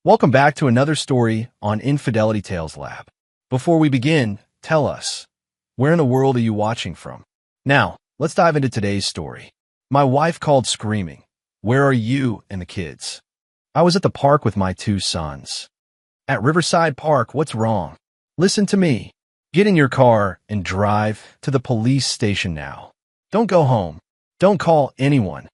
Welcome back to another story on Infidelity Tales Lab. Before we begin, tell us, where in the world are you watching from? Now, let's dive into today's story. My wife called screaming. Where are you and the kids? I was at the park with my two sons. At Riverside Park, what's wrong? Listen to me. Get in your car and drive to the police station now. Don't go home. Don't call anyone.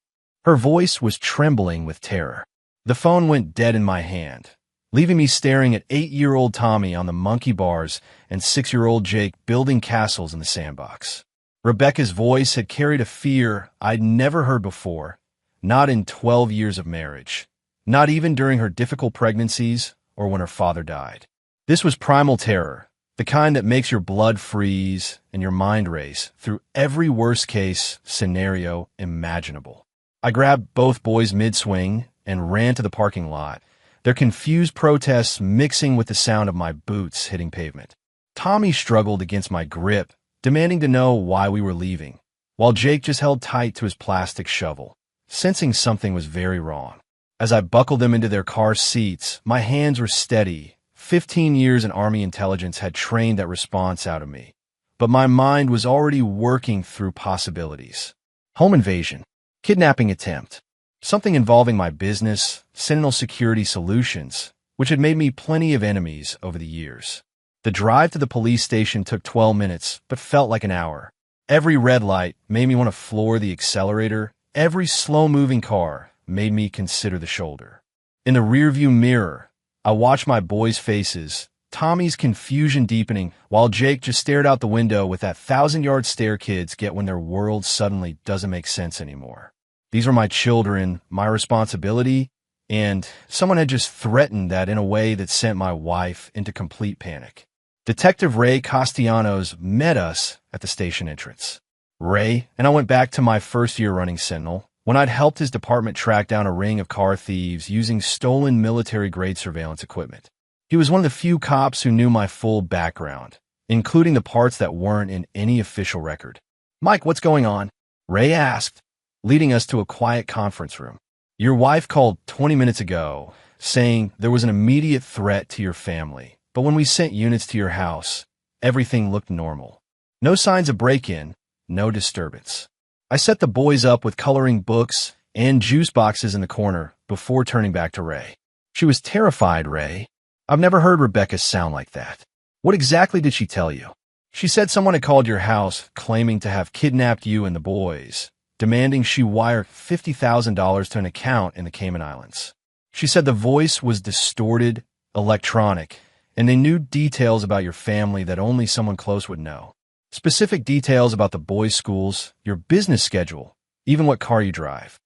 Her voice was trembling with terror. The phone went dead in my hand, leaving me staring at 8-year-old Tommy on the monkey bars and 6-year-old Jake building castles in the sandbox. Rebecca's voice had carried a fear I'd never heard before, not in 12 years of marriage, not even during her difficult pregnancies or when her father died. This was primal terror, the kind that makes your blood freeze and your mind race through every worst-case scenario imaginable. I grabbed both boys mid-swing and ran to the parking lot, their confused protests mixing with the sound of my boots hitting pavement. Tommy struggled against my grip, demanding to know why we were leaving, while Jake just held tight to his plastic shovel, sensing something was very wrong. As I buckled them into their car seats, my hands were steady. 15 years in Army intelligence had trained that response out of me, but my mind was already working through possibilities. Home invasion, kidnapping attempt, something involving my business, Sentinel Security Solutions, which had made me plenty of enemies over the years. The drive to the police station took 12 minutes, but felt like an hour. Every red light made me want to floor the accelerator. Every slow-moving car made me consider the shoulder. In the rearview mirror, I watched my boys' faces, Tommy's confusion deepening, while Jake just stared out the window with that 1,000-yard stare kids get when their world suddenly doesn't make sense anymore. These were my children, my responsibility, and someone had just threatened that in a way that sent my wife into complete panic. Detective Ray Castellanos met us at the station entrance. Ray and I went back to my first year running Sentinel, when I'd helped his department track down a ring of car thieves using stolen military-grade surveillance equipment. He was one of the few cops who knew my full background, including the parts that weren't in any official record. "Mike, what's going on?" Ray asked, leading us to a quiet conference room. "Your wife called 20 minutes ago, saying there was an immediate threat to your family, but when we sent units to your house, everything looked normal. No signs of break-in, no disturbance." I set the boys up with coloring books and juice boxes in the corner before turning back to Ray. "She was terrified, Ray. I've never heard Rebecca sound like that. What exactly did she tell you?" "She said someone had called your house claiming to have kidnapped you and the boys, demanding she wire $50,000 to an account in the Cayman Islands. She said the voice was distorted, electronic, and they knew details about your family that only someone close would know. Specific details about the boys' schools, your business schedule, even what car you drive."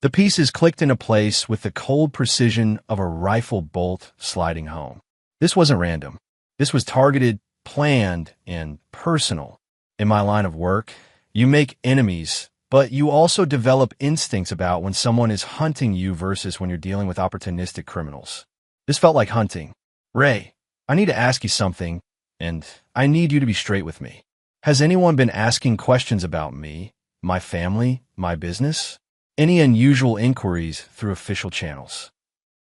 The pieces clicked into place with the cold precision of a rifle bolt sliding home. This wasn't random. This was targeted, planned, and personal. In my line of work, you make enemies, but you also develop instincts about when someone is hunting you versus when you're dealing with opportunistic criminals. This felt like hunting. "Ray, I need to ask you something, and I need you to be straight with me. Has anyone been asking questions about me, my family, my business? Any unusual inquiries through official channels?"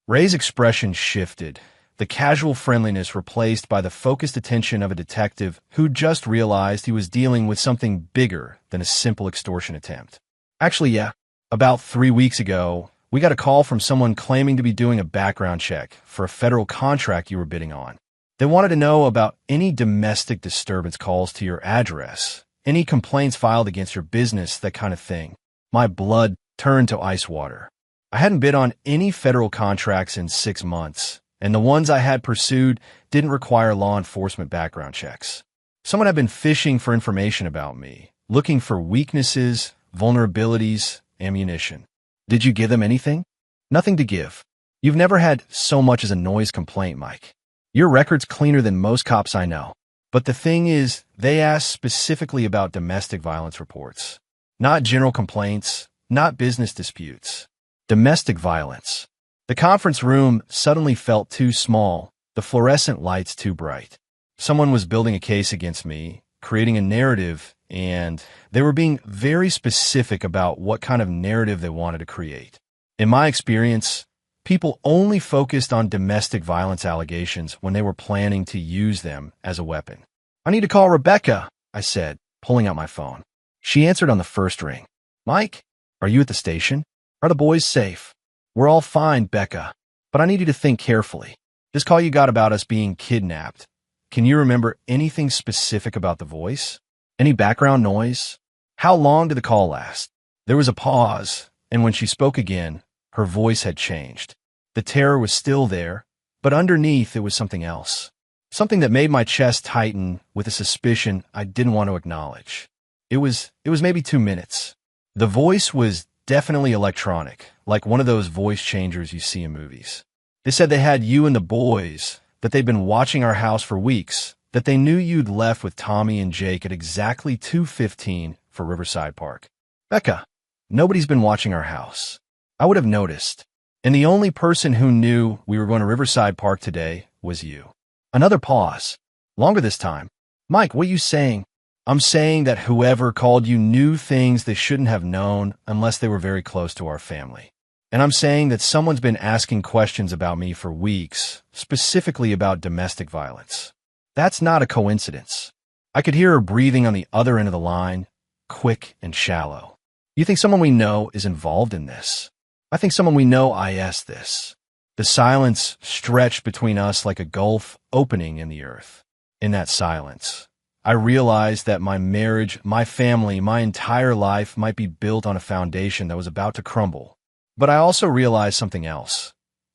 Ray's expression shifted, the casual friendliness replaced by the focused attention of a detective who just realized he was dealing with something bigger than a simple extortion attempt. "Actually, yeah. About 3 weeks ago, we got a call from someone claiming to be doing a background check for a federal contract you were bidding on. They wanted to know about any domestic disturbance calls to your address, any complaints filed against your business, that kind of thing." My blood turned to ice water. I hadn't bid on any federal contracts in 6 months, and the ones I had pursued didn't require law enforcement background checks. Someone had been fishing for information about me, looking for weaknesses, vulnerabilities, ammunition. "Did you give them anything?" "Nothing to give. You've never had so much as a noise complaint, Mike. Your record's cleaner than most cops I know. But the thing is, they asked specifically about domestic violence reports. Not general complaints, not business disputes. Domestic violence." The conference room suddenly felt too small, the fluorescent lights too bright. Someone was building a case against me, creating a narrative, and they were being very specific about what kind of narrative they wanted to create. In my experience, People only focused on domestic violence allegations when they were planning to use them as a weapon. "I need to call Rebecca," I said, pulling out my phone. She answered on the first ring. "Mike, are you at the station? Are the boys safe?" "We're all fine, Becca, but I need you to think carefully. This call you got about us being kidnapped. Can you remember anything specific about the voice? Any background noise? How long did the call last?" There was a pause, and when she spoke again, her voice had changed. The terror was still there, but underneath it was something else. Something that made my chest tighten with a suspicion I didn't want to acknowledge. It was maybe 2 minutes. The voice was definitely electronic, like one of those voice changers you see in movies. They said they had you and the boys, that they'd been watching our house for weeks, that they knew you'd left with Tommy and Jake at exactly 2:15 for Riverside Park. "Becca, nobody's been watching our house. I would have noticed. And the only person who knew we were going to Riverside Park today was you." Another pause. Longer this time. "Mike, what are you saying?" "I'm saying that whoever called you knew things they shouldn't have known unless they were very close to our family. And I'm saying that someone's been asking questions about me for weeks, specifically about domestic violence. That's not a coincidence." I could hear her breathing on the other end of the line, quick and shallow. "You think someone we know is involved in this?" "I think someone we know IS this." The silence stretched between us like a gulf opening in the earth. In that silence, I realized that my marriage, my family, my entire life might be built on a foundation that was about to crumble. But I also realized something else.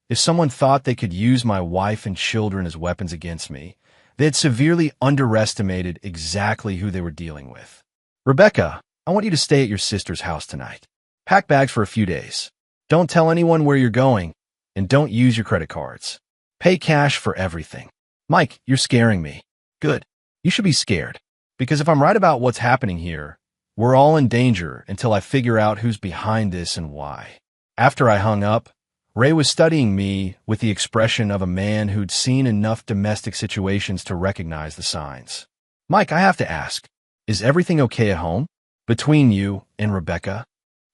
If someone thought they could use my wife and children as weapons against me, they had severely underestimated exactly who they were dealing with. "Rebecca, I want you to stay at your sister's house tonight. Pack bags for a few days. Don't tell anyone where you're going, and don't use your credit cards. Pay cash for everything." "Mike, you're scaring me." "Good. You should be scared. Because if I'm right about what's happening here, we're all in danger until I figure out who's behind this and why." After I hung up, Ray was studying me with the expression of a man who'd seen enough domestic situations to recognize the signs. "Mike, I have to ask, is everything okay at home? Between you and Rebecca?"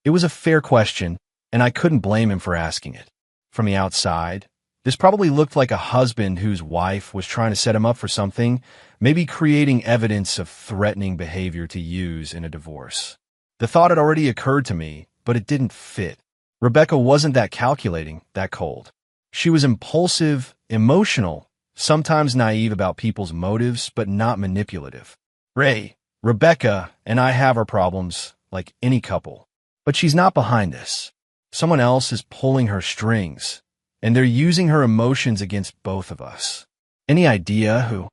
It was a fair question, and I couldn't blame him for asking it. From the outside, this probably looked like a husband whose wife was trying to set him up for something, maybe creating evidence of threatening behavior to use in a divorce. The thought had already occurred to me, but it didn't fit. Rebecca wasn't that calculating, that cold. She was impulsive, emotional, sometimes naive about people's motives, but not manipulative. "Ray, Rebecca and I have our problems, like any couple. But she's not behind this. Someone else is pulling her strings, and they're using her emotions against both of us. Any idea who?"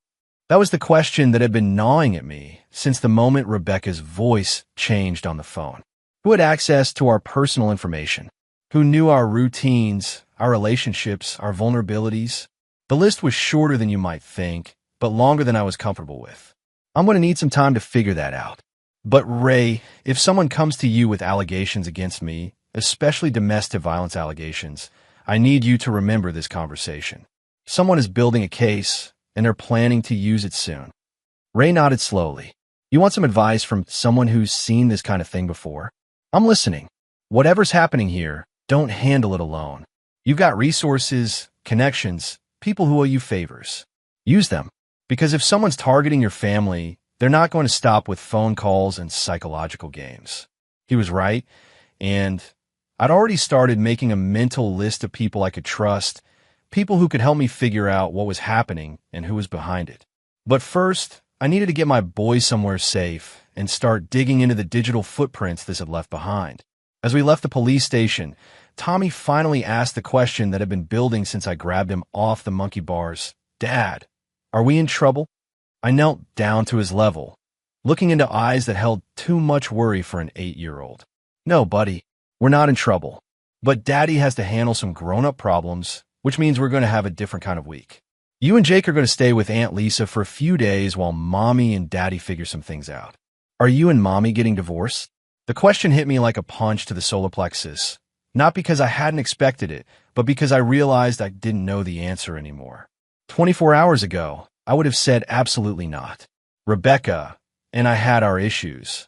That was the question that had been gnawing at me since the moment Rebecca's voice changed on the phone. Who had access to our personal information? Who knew our routines, our relationships, our vulnerabilities? The list was shorter than you might think, but longer than I was comfortable with. I'm going to need some time to figure that out. But Ray, if someone comes to you with allegations against me, especially domestic violence allegations, I need you to remember this conversation. Someone is building a case, and they're planning to use it soon. Ray nodded slowly. "You want some advice from someone who's seen this kind of thing before?" "I'm listening. Whatever's happening here, don't handle it alone. You've got resources, connections, people who owe you favors. Use them. Because if someone's targeting your family, they're not going to stop with phone calls and psychological games." He was right, and I'd already started making a mental list of people I could trust, people who could help me figure out what was happening and who was behind it. But first, I needed to get my boys somewhere safe and start digging into the digital footprints this had left behind. As we left the police station, Tommy finally asked the question that had been building since I grabbed him off the monkey bars. "Dad, are we in trouble?" I knelt down to his level, looking into eyes that held too much worry for an 8-year-old. "No, buddy, we're not in trouble. But Daddy has to handle some grown-up problems, which means we're going to have a different kind of week. You and Jake are going to stay with Aunt Lisa for a few days while Mommy and Daddy figure some things out." "Are you and Mommy getting divorced?" The question hit me like a punch to the solar plexus, not because I hadn't expected it, but because I realized I didn't know the answer anymore. 24 hours ago, I would have said absolutely not. Rebecca and I had our issues.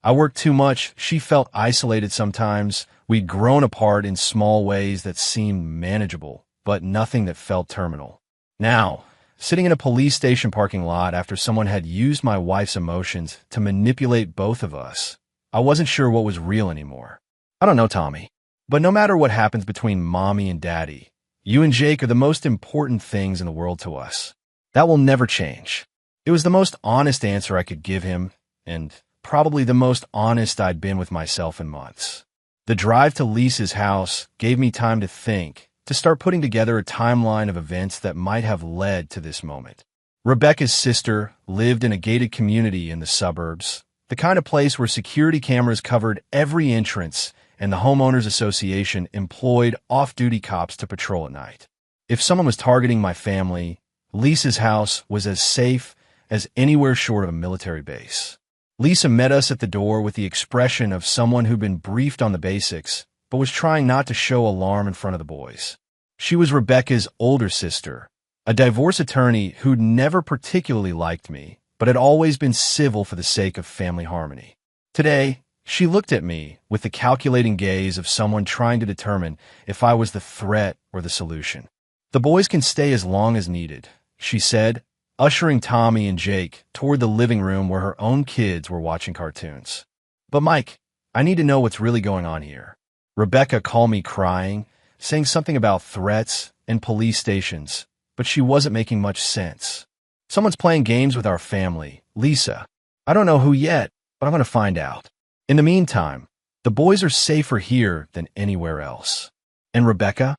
I worked too much. She felt isolated sometimes. We'd grown apart in small ways that seemed manageable, but nothing that felt terminal. Now, sitting in a police station parking lot after someone had used my wife's emotions to manipulate both of us, I wasn't sure what was real anymore. I don't know, Tommy, but no matter what happens between mommy and daddy, you and Jake are the most important things in the world to us. That will never change. It was the most honest answer I could give him, and probably the most honest I'd been with myself in months. The drive to Lisa's house gave me time to think, to start putting together a timeline of events that might have led to this moment. Rebecca's sister lived in a gated community in the suburbs, the kind of place where security cameras covered every entrance and the homeowners association employed off-duty cops to patrol at night. If someone was targeting my family, Lisa's house was as safe as anywhere short of a military base. Lisa met us at the door with the expression of someone who'd been briefed on the basics, but was trying not to show alarm in front of the boys. She was Rebecca's older sister, a divorce attorney who'd never particularly liked me, but had always been civil for the sake of family harmony. Today, she looked at me with the calculating gaze of someone trying to determine if I was the threat or the solution. "The boys can stay as long as needed," she said, ushering Tommy and Jake toward the living room where her own kids were watching cartoons. "But Mike, I need to know what's really going on here." Rebecca called me crying, saying something about threats and police stations, but she wasn't making much sense. "Someone's playing games with our family, Lisa. I don't know who yet, but I'm going to find out. In the meantime, the boys are safer here than anywhere else." "And Rebecca?"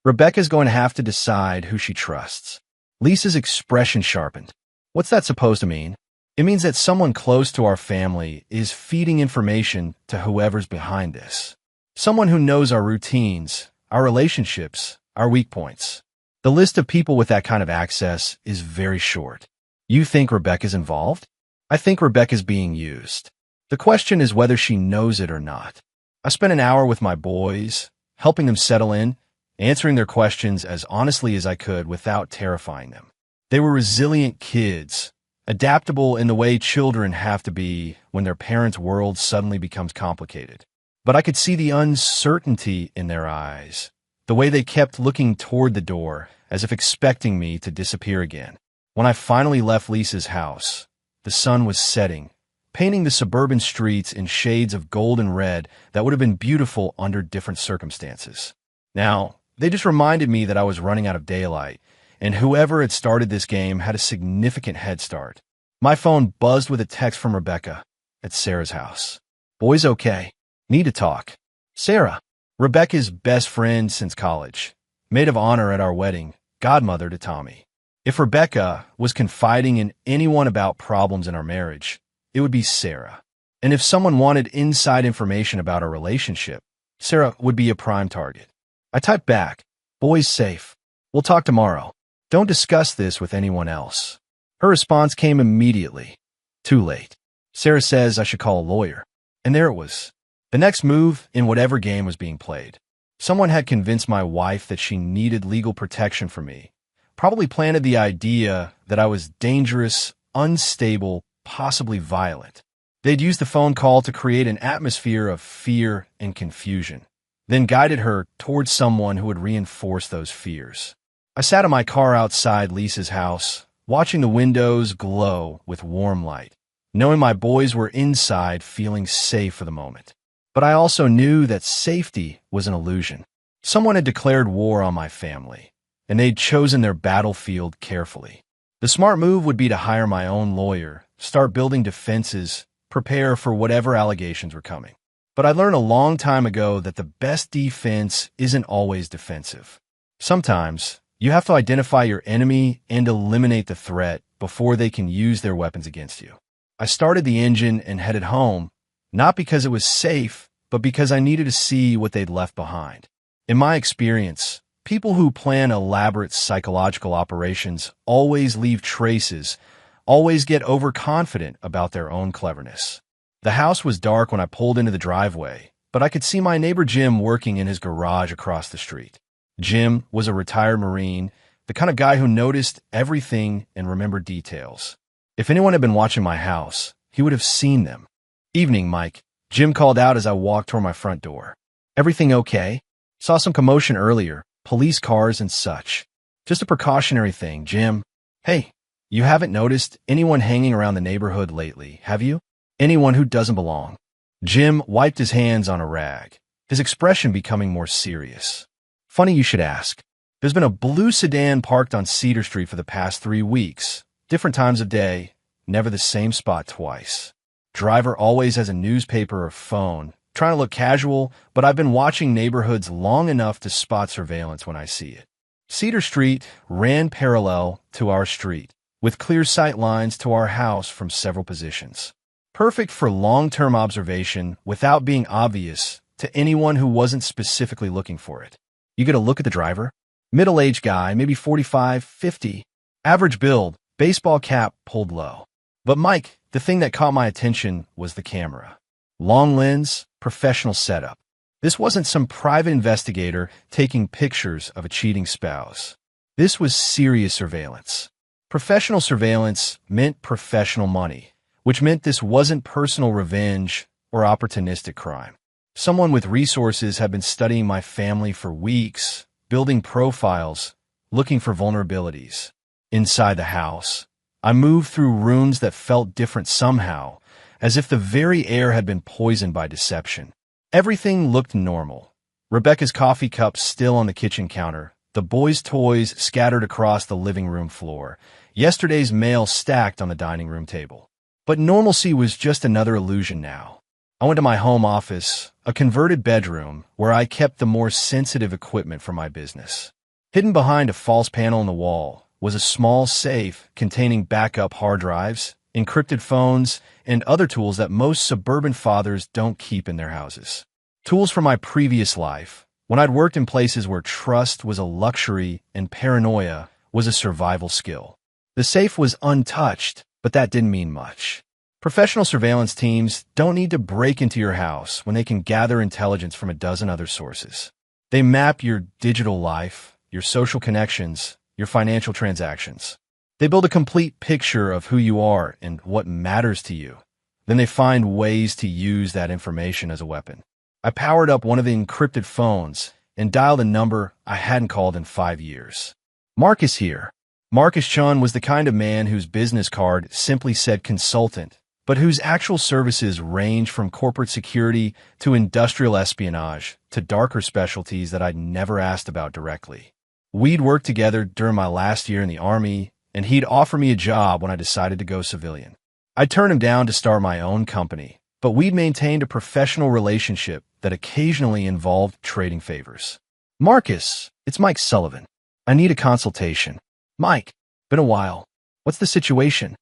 "Rebecca's going to have to decide who she trusts." Lisa's expression sharpened. "What's that supposed to mean?" "It means that someone close to our family is feeding information to whoever's behind this. Someone who knows our routines, our relationships, our weak points. The list of people with that kind of access is very short." "You think Rebecca's involved?" "I think Rebecca's being used. The question is whether she knows it or not." I spent an hour with my boys, helping them settle in, answering their questions as honestly as I could without terrifying them. They were resilient kids, adaptable in the way children have to be when their parents' world suddenly becomes complicated. But I could see the uncertainty in their eyes, the way they kept looking toward the door as if expecting me to disappear again. When I finally left Lisa's house, the sun was setting, painting the suburban streets in shades of gold and red that would have been beautiful under different circumstances. Now, they just reminded me that I was running out of daylight, and whoever had started this game had a significant head start. My phone buzzed with a text from Rebecca at Sarah's house. "Boys okay? Need to talk." Sarah, Rebecca's best friend since college, maid of honor at our wedding, godmother to Tommy. If Rebecca was confiding in anyone about problems in our marriage, it would be Sarah. And if someone wanted inside information about our relationship, Sarah would be a prime target. I typed back, "Boys safe. We'll talk tomorrow. Don't discuss this with anyone else." Her response came immediately. "Too late. Sarah says I should call a lawyer." And there it was. The next move in whatever game was being played. Someone had convinced my wife that she needed legal protection from me, probably planted the idea that I was dangerous, unstable, possibly violent. They'd used the phone call to create an atmosphere of fear and confusion, then guided her towards someone who would reinforce those fears. I sat in my car outside Lisa's house, watching the windows glow with warm light, knowing my boys were inside feeling safe for the moment. But I also knew that safety was an illusion. Someone had declared war on my family, and they'd chosen their battlefield carefully. The smart move would be to hire my own lawyer, start building defenses, prepare for whatever allegations were coming. But I learned a long time ago that the best defense isn't always defensive. Sometimes, you have to identify your enemy and eliminate the threat before they can use their weapons against you. I started the engine and headed home, not because it was safe, but because I needed to see what they'd left behind. In my experience, people who plan elaborate psychological operations always leave traces, always get overconfident about their own cleverness. The house was dark when I pulled into the driveway, but I could see my neighbor Jim working in his garage across the street. Jim was a retired Marine, the kind of guy who noticed everything and remembered details. If anyone had been watching my house, he would have seen them. Evening, Mike. Jim called out as I walked toward my front door. Everything okay? Saw some commotion earlier, police cars and such. Just a precautionary thing, Jim. Hey, you haven't noticed anyone hanging around the neighborhood lately, have you? Anyone who doesn't belong. Jim wiped his hands on a rag, his expression becoming more serious. Funny you should ask. There's been a blue sedan parked on Cedar Street for the past 3 weeks. Different times of day, never the same spot twice. Driver always has a newspaper or phone, trying to look casual, but I've been watching neighborhoods long enough to spot surveillance when I see it. Cedar Street ran parallel to our street, with clear sight lines to our house from several positions. Perfect for long-term observation without being obvious to anyone who wasn't specifically looking for it. You get a look at the driver? Middle-aged guy, maybe 45, 50. Average build, baseball cap pulled low. But Mike, the thing that caught my attention was the camera. Long lens, professional setup. This wasn't some private investigator taking pictures of a cheating spouse. This was serious surveillance. Professional surveillance meant professional money, which meant this wasn't personal revenge or opportunistic crime. Someone with resources had been studying my family for weeks, building profiles, looking for vulnerabilities. Inside the house, I moved through rooms that felt different somehow, as if the very air had been poisoned by deception. Everything looked normal. Rebecca's coffee cup still on the kitchen counter, the boys' toys scattered across the living room floor, yesterday's mail stacked on the dining room table. But normalcy was just another illusion now. I went to my home office, a converted bedroom where I kept the more sensitive equipment for my business. Hidden behind a false panel in the wall was a small safe containing backup hard drives, encrypted phones, and other tools that most suburban fathers don't keep in their houses. Tools from my previous life, when I'd worked in places where trust was a luxury and paranoia was a survival skill. The safe was untouched, but that didn't mean much. Professional surveillance teams don't need to break into your house when they can gather intelligence from a dozen other sources. They map your digital life, your social connections, your financial transactions. They build a complete picture of who you are and what matters to you. Then they find ways to use that information as a weapon. I powered up one of the encrypted phones and dialed a number I hadn't called in 5 years. Marcus here. Marcus Chun was the kind of man whose business card simply said consultant, but whose actual services range from corporate security to industrial espionage to darker specialties that I'd never asked about directly. We'd worked together during my last year in the Army, and he'd offer me a job when I decided to go civilian. I turned him down to start my own company, but we'd maintained a professional relationship that occasionally involved trading favors. Marcus, it's Mike Sullivan. I need a consultation. Mike, been a while. What's the situation?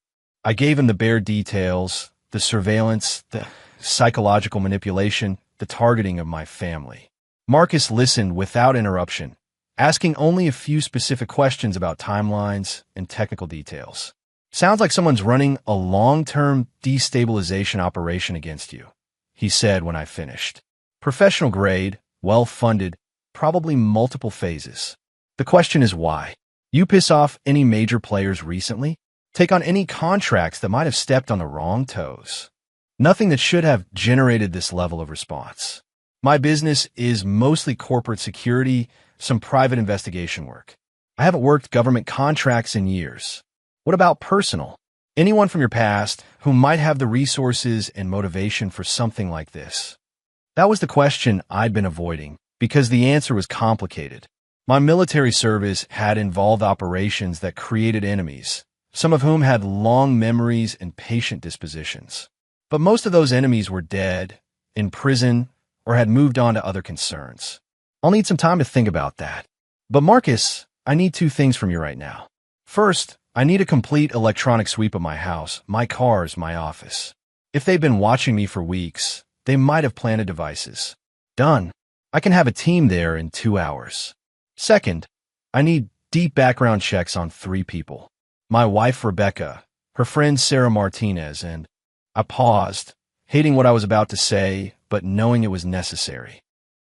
I gave him the bare details, the surveillance, the psychological manipulation, the targeting of my family. Marcus listened without interruption, asking only a few specific questions about timelines and technical details. Sounds like someone's running a long-term destabilization operation against you, he said when I finished. Professional grade, well-funded, probably multiple phases. The question is why? You piss off any major players recently? Take on any contracts that might have stepped on the wrong toes? Nothing that should have generated this level of response. My business is mostly corporate security, some private investigation work. I haven't worked government contracts in years. What about personal? Anyone from your past who might have the resources and motivation for something like this? That was the question I'd been avoiding because the answer was complicated. My military service had involved operations that created enemies, some of whom had long memories and patient dispositions. But most of those enemies were dead, in prison, or had moved on to other concerns. I'll need some time to think about that. But Marcus, I need 2 things from you right now. First, I need a complete electronic sweep of my house, my cars, my office. If they've been watching me for weeks, they might have planted devices. Done. I can have a team there in 2 hours. Second, I need deep background checks on 3 people. My wife, Rebecca, her friend, Sarah Martinez, and I paused, hating what I was about to say, but knowing it was necessary.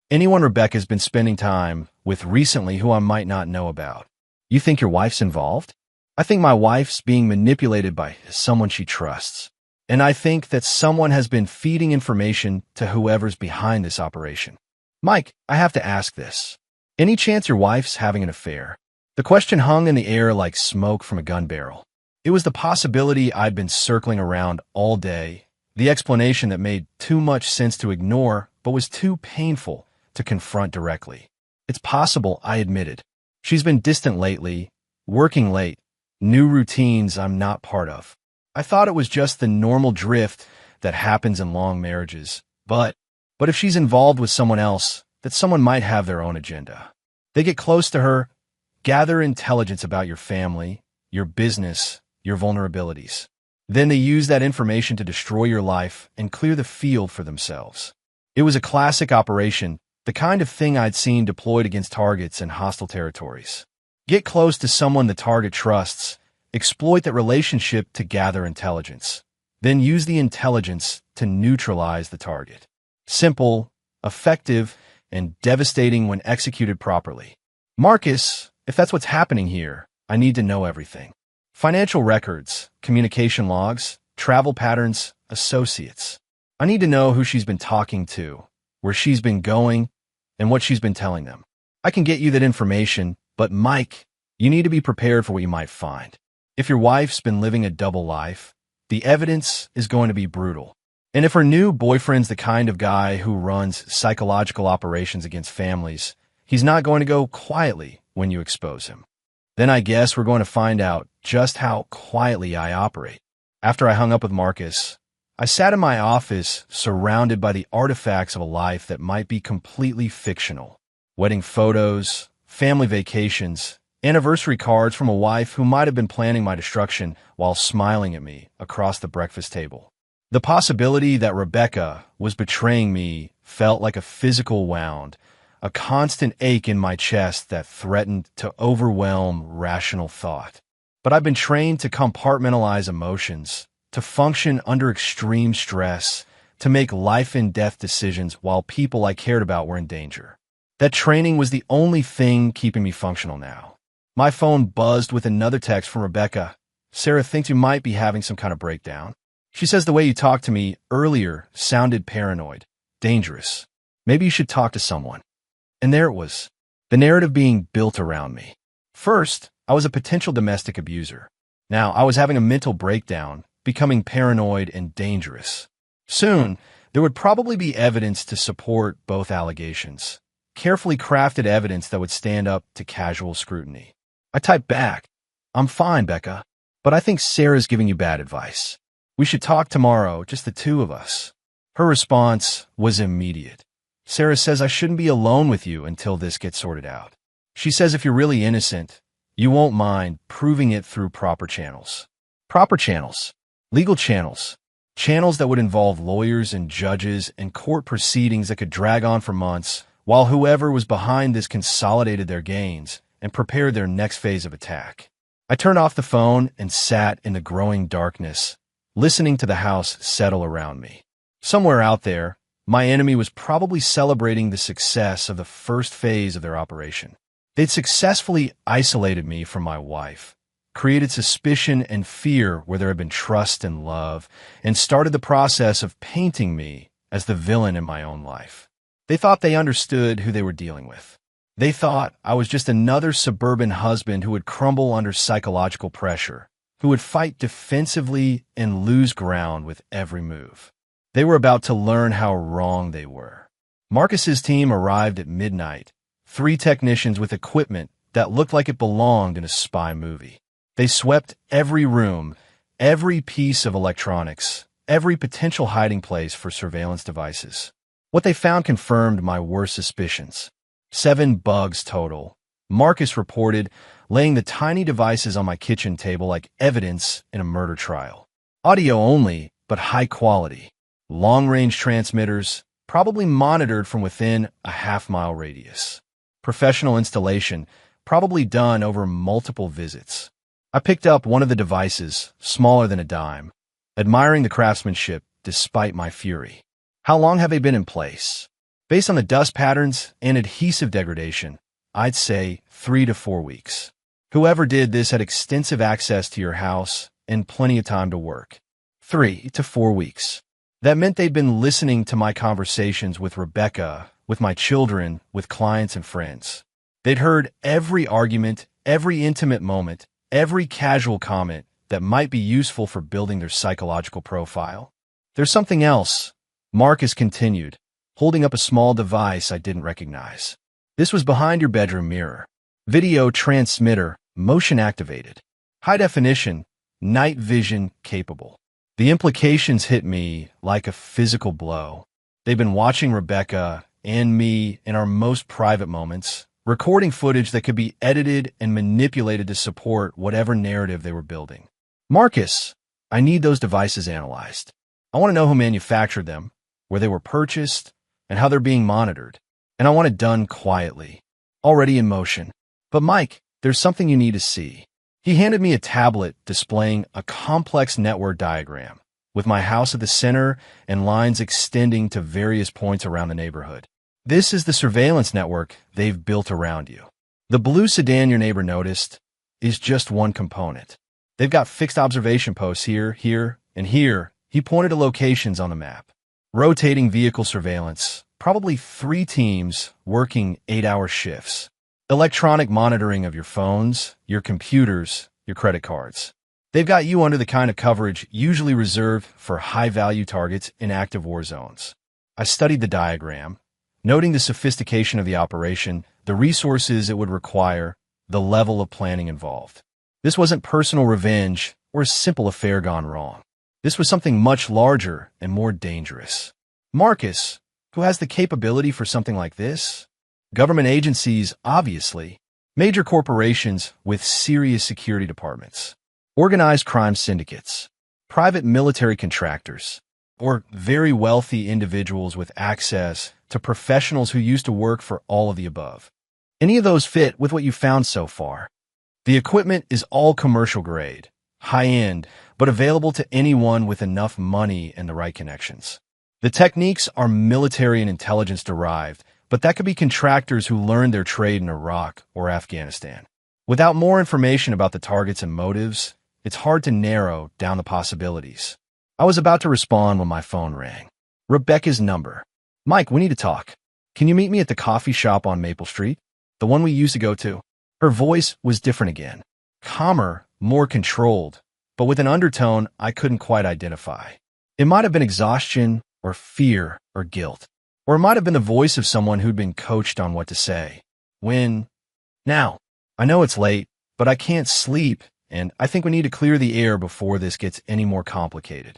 Anyone Rebecca's been spending time with recently who I might not know about. You think your wife's involved? I think my wife's being manipulated by someone she trusts. and I think that someone has been feeding information to whoever's behind this operation. Mike, I have to ask this. Any chance your wife's having an affair? The question hung in the air like smoke from a gun barrel. It was the possibility I'd been circling around all day, the explanation that made too much sense to ignore but was too painful to confront directly. It's possible, I admitted. She's been distant lately, working late, new routines I'm not part of. I thought it was just the normal drift that happens in long marriages, but if she's involved with someone else, that someone might have their own agenda. They get close to her, gather intelligence about your family, your business, your vulnerabilities. Then they use that information to destroy your life and clear the field for themselves. It was a classic operation, the kind of thing I'd seen deployed against targets in hostile territories. Get close to someone the target trusts, exploit that relationship to gather intelligence, then use the intelligence to neutralize the target. Simple, effective, and devastating when executed properly. Marcus, if that's what's happening here, I need to know everything. Financial records, communication logs, travel patterns, associates. I need to know who she's been talking to, where she's been going, and what she's been telling them. I can get you that information, but Mike, you need to be prepared for what you might find. If your wife's been living a double life, the evidence is going to be brutal. And if her new boyfriend's the kind of guy who runs psychological operations against families, he's not going to go quietly when you expose him. Then I guess we're going to find out just how quietly I operate. After I hung up with Marcus, I sat in my office surrounded by the artifacts of a life that might be completely fictional. Wedding photos, family vacations, anniversary cards from a wife who might have been planning my destruction while smiling at me across the breakfast table. The possibility that Rebecca was betraying me felt like a physical wound, a constant ache in my chest that threatened to overwhelm rational thought. But I've been trained to compartmentalize emotions, to function under extreme stress, to make life-and-death decisions while people I cared about were in danger. That training was the only thing keeping me functional now. My phone buzzed with another text from Rebecca. Sarah thinks you might be having some kind of breakdown. She says the way you talked to me earlier sounded paranoid, dangerous. Maybe you should talk to someone. And there it was, the narrative being built around me. First, I was a potential domestic abuser. Now, I was having a mental breakdown, becoming paranoid and dangerous. Soon, there would probably be evidence to support both allegations. Carefully crafted evidence that would stand up to casual scrutiny. I typed back, "I'm fine, Becca, but I think Sarah's giving you bad advice. We should talk tomorrow, just the two of us." Her response was immediate. "Sarah says I shouldn't be alone with you until this gets sorted out. She says if you're really innocent, you won't mind proving it through proper channels." Proper channels. Legal channels. Channels that would involve lawyers and judges and court proceedings that could drag on for months, while whoever was behind this consolidated their gains and prepared their next phase of attack. I turned off the phone and sat in the growing darkness, listening to the house settle around me. Somewhere out there, my enemy was probably celebrating the success of the first phase of their operation. They'd successfully isolated me from my wife, created suspicion and fear where there had been trust and love, and started the process of painting me as the villain in my own life. They thought they understood who they were dealing with. They thought I was just another suburban husband who would crumble under psychological pressure, who would fight defensively and lose ground with every move. They were about to learn how wrong they were. Marcus's team arrived at midnight, 3 technicians with equipment that looked like it belonged in a spy movie. They swept every room, every piece of electronics, every potential hiding place for surveillance devices. What they found confirmed my worst suspicions. 7 bugs total. Marcus reported, laying the tiny devices on my kitchen table like evidence in a murder trial. Audio only, but high quality. Long-range transmitters, probably monitored from within a half-mile radius. Professional installation, probably done over multiple visits. I picked up one of the devices, smaller than a dime, admiring the craftsmanship despite my fury. How long have they been in place? Based on the dust patterns and adhesive degradation, I'd say 3 to 4 weeks. Whoever did this had extensive access to your house and plenty of time to work. 3 to 4 weeks. That meant they'd been listening to my conversations with Rebecca, with my children, with clients and friends. They'd heard every argument, every intimate moment, every casual comment that might be useful for building their psychological profile. There's something else, Marcus continued, holding up a small device I didn't recognize. This was behind your bedroom mirror. Video transmitter, motion activated. High definition, night vision capable. The implications hit me like a physical blow. They've been watching Rebecca and me in our most private moments, recording footage that could be edited and manipulated to support whatever narrative they were building. Marcus, I need those devices analyzed. I want to know who manufactured them, where they were purchased, and how they're being monitored. And I want it done quietly, already in motion. But Mike, there's something you need to see. He handed me a tablet displaying a complex network diagram, with my house at the center and lines extending to various points around the neighborhood. This is the surveillance network they've built around you. The blue sedan your neighbor noticed is just one component. They've got fixed observation posts here, here, and here. He pointed to locations on the map. Rotating vehicle surveillance, probably 3 teams working 8-hour shifts. Electronic monitoring of your phones, your computers, your credit cards. They've got you under the kind of coverage usually reserved for high-value targets in active war zones. I studied the diagram, noting the sophistication of the operation, the resources it would require, the level of planning involved. This wasn't personal revenge or a simple affair gone wrong. This was something much larger and more dangerous. Marcus, who has the capability for something like this? Government agencies, obviously. Major corporations with serious security departments. Organized crime syndicates. Private military contractors. Or very wealthy individuals with access to professionals who used to work for all of the above. Any of those fit with what you found so far. The equipment is all commercial grade, high-end, but available to anyone with enough money and the right connections. The techniques are military and intelligence derived, but that could be contractors who learned their trade in Iraq or Afghanistan. Without more information about the targets and motives, it's hard to narrow down the possibilities. I was about to respond when my phone rang. Rebecca's number. Mike, we need to talk. Can you meet me at the coffee shop on Maple Street? The one we used to go to? Her voice was different again. Calmer, more controlled, but with an undertone I couldn't quite identify. It might have been exhaustion or fear or guilt. Or it might have been the voice of someone who'd been coached on what to say. When? Now. I know it's late, but I can't sleep, and I think we need to clear the air before this gets any more complicated.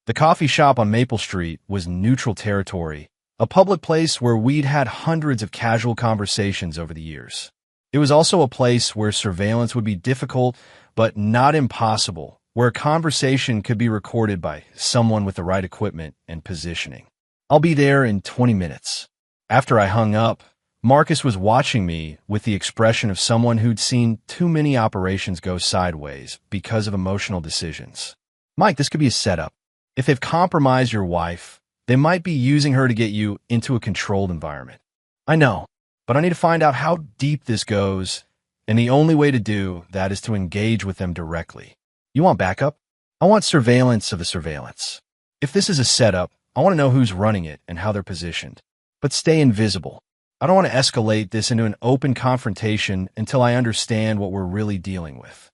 The coffee shop on Maple Street was neutral territory, a public place where we'd had hundreds of casual conversations over the years. It was also a place where surveillance would be difficult, but not impossible, where a conversation could be recorded by someone with the right equipment and positioning. I'll be there in 20 minutes. After I hung up, Marcus was watching me with the expression of someone who'd seen too many operations go sideways because of emotional decisions. Mike, this could be a setup. If they've compromised your wife, they might be using her to get you into a controlled environment. I know, but I need to find out how deep this goes, and the only way to do that is to engage with them directly. You want backup? I want surveillance of the surveillance. If this is a setup, I want to know who's running it and how they're positioned. But stay invisible. I don't want to escalate this into an open confrontation until I understand what we're really dealing with.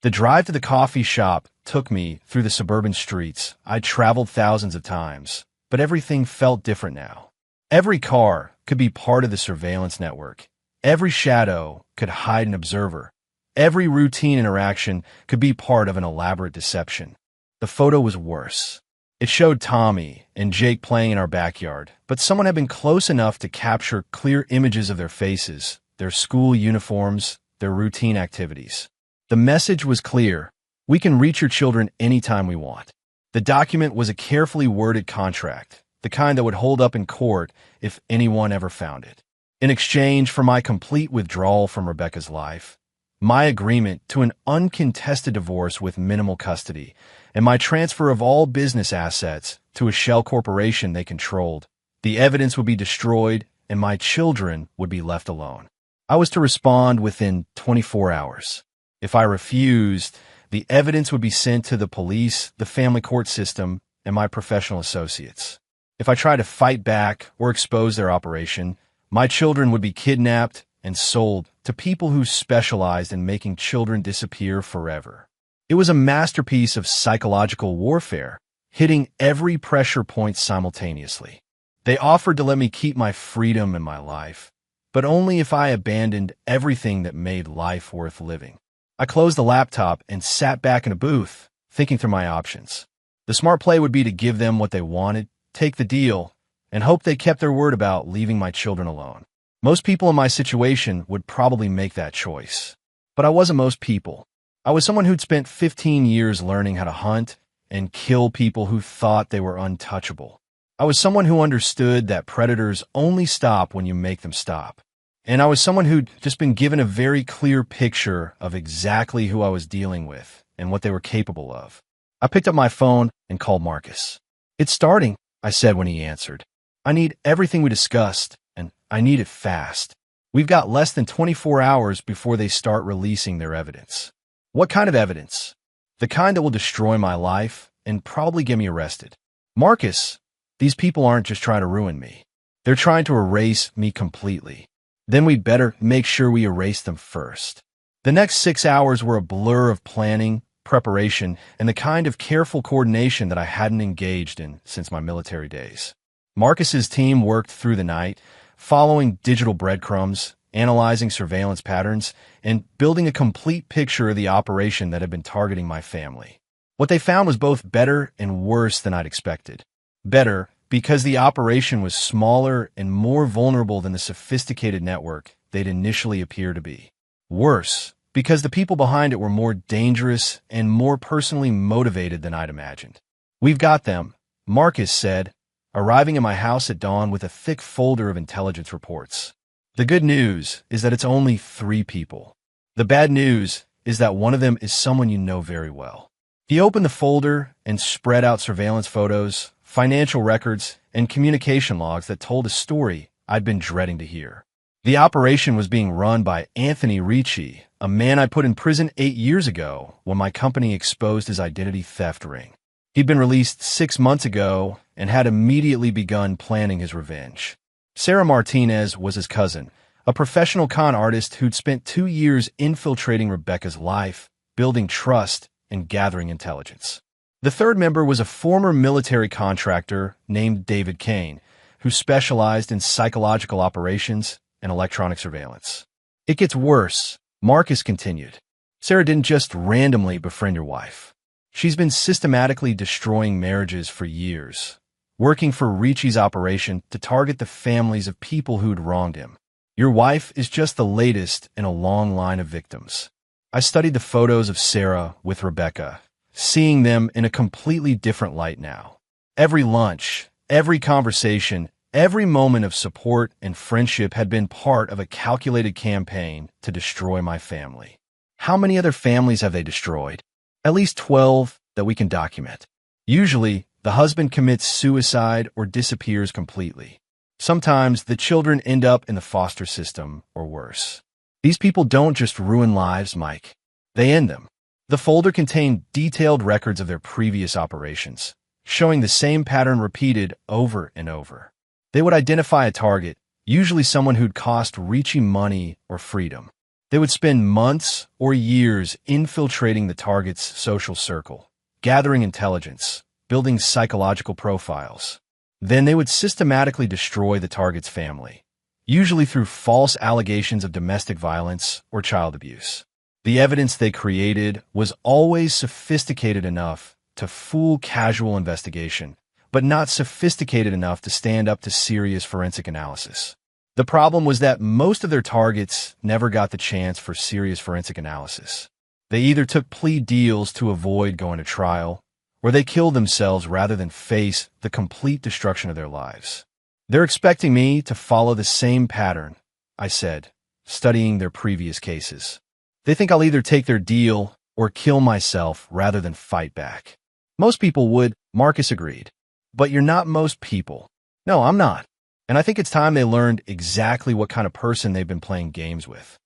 The drive to the coffee shop took me through the suburban streets I'd traveled thousands of times, but everything felt different now. Every car could be part of the surveillance network. Every shadow could hide an observer. Every routine interaction could be part of an elaborate deception. The photo was worse. It showed Tommy and Jake playing in our backyard, but someone had been close enough to capture clear images of their faces, their school uniforms, their routine activities. The message was clear. We can reach your children anytime we want. The document was a carefully worded contract, the kind that would hold up in court if anyone ever found it. In exchange for my complete withdrawal from Rebecca's life, my agreement to an uncontested divorce with minimal custody, and my transfer of all business assets to a shell corporation they controlled, the evidence would be destroyed and my children would be left alone. I was to respond within 24 hours. If I refused, The evidence would be sent to the police, the family court system, and my professional associates. If I tried to fight back or expose their operation, my children would be kidnapped and sold to people who specialized in making children disappear forever. It was a masterpiece of psychological warfare, hitting every pressure point simultaneously. They offered to let me keep my freedom and my life, but only if I abandoned everything that made life worth living. I closed the laptop and sat back in a booth, thinking through my options. The smart play would be to give them what they wanted, take the deal, and hope they kept their word about leaving my children alone. Most people in my situation would probably make that choice. But I wasn't most people. I was someone who'd spent 15 years learning how to hunt and kill people who thought they were untouchable. I was someone who understood that predators only stop when you make them stop. And I was someone who'd just been given a very clear picture of exactly who I was dealing with and what they were capable of. I picked up my phone and called Marcus. "It's starting," I said when he answered. "I need everything we discussed, and I need it fast. We've got less than 24 hours before they start releasing their evidence." "What kind of evidence?" "The kind that will destroy my life and probably get me arrested." "Marcus, these people aren't just trying to ruin me. They're trying to erase me completely. Then we'd better make sure we erase them first." The next 6 hours were a blur of planning, preparation, and the kind of careful coordination that I hadn't engaged in since my military days. Marcus's team worked through the night, following digital breadcrumbs, analyzing surveillance patterns, and building a complete picture of the operation that had been targeting my family. What they found was both better and worse than I'd expected. Better, because the operation was smaller and more vulnerable than the sophisticated network they'd initially appeared to be. Worse, because the people behind it were more dangerous and more personally motivated than I'd imagined. "We've got them," Marcus said, arriving at my house at dawn with a thick folder of intelligence reports. "The good news is that it's only 3 people. The bad news is that one of them is someone you know very well." He opened the folder and spread out surveillance photos, financial records, and communication logs that told a story I'd been dreading to hear. The operation was being run by Anthony Ricci, a man I put in prison 8 years ago when my company exposed his identity theft ring. He'd been released 6 months ago and had immediately begun planning his revenge. Sarah Martinez was his cousin, a professional con artist who'd spent 2 years infiltrating Rebecca's life, building trust, and gathering intelligence. The third member was a former military contractor named David Kane, who specialized in psychological operations and electronic surveillance. "It gets worse," Marcus continued. "Sarah didn't just randomly befriend your wife. She's been systematically destroying marriages for years, working for Ricci's operation to target the families of people who'd wronged him. Your wife is just the latest in a long line of victims." I studied the photos of Sarah with Rebecca, seeing them in a completely different light now. Every lunch, every conversation, every moment of support and friendship had been part of a calculated campaign to destroy my family. How many other families have they destroyed? At least 12 that we can document. Usually, the husband commits suicide or disappears completely. Sometimes the children end up in the foster system or worse. These people don't just ruin lives, Mike. They end them. The folder contained detailed records of their previous operations, showing the same pattern repeated over and over. They would identify a target, usually someone who'd cost Ricci money or freedom. They would spend months or years infiltrating the target's social circle, gathering intelligence, building psychological profiles. Then they would systematically destroy the target's family, usually through false allegations of domestic violence or child abuse. The evidence they created was always sophisticated enough to fool casual investigation, but not sophisticated enough to stand up to serious forensic analysis. The problem was that most of their targets never got the chance for serious forensic analysis. They either took plea deals to avoid going to trial, or they killed themselves rather than face the complete destruction of their lives. "They're expecting me to follow the same pattern," I said, studying their previous cases. "They think I'll either take their deal or kill myself rather than fight back." "Most people would," Marcus agreed. "But you're not most people." "No, I'm not. And I think it's time they learned exactly what kind of person they've been playing games with."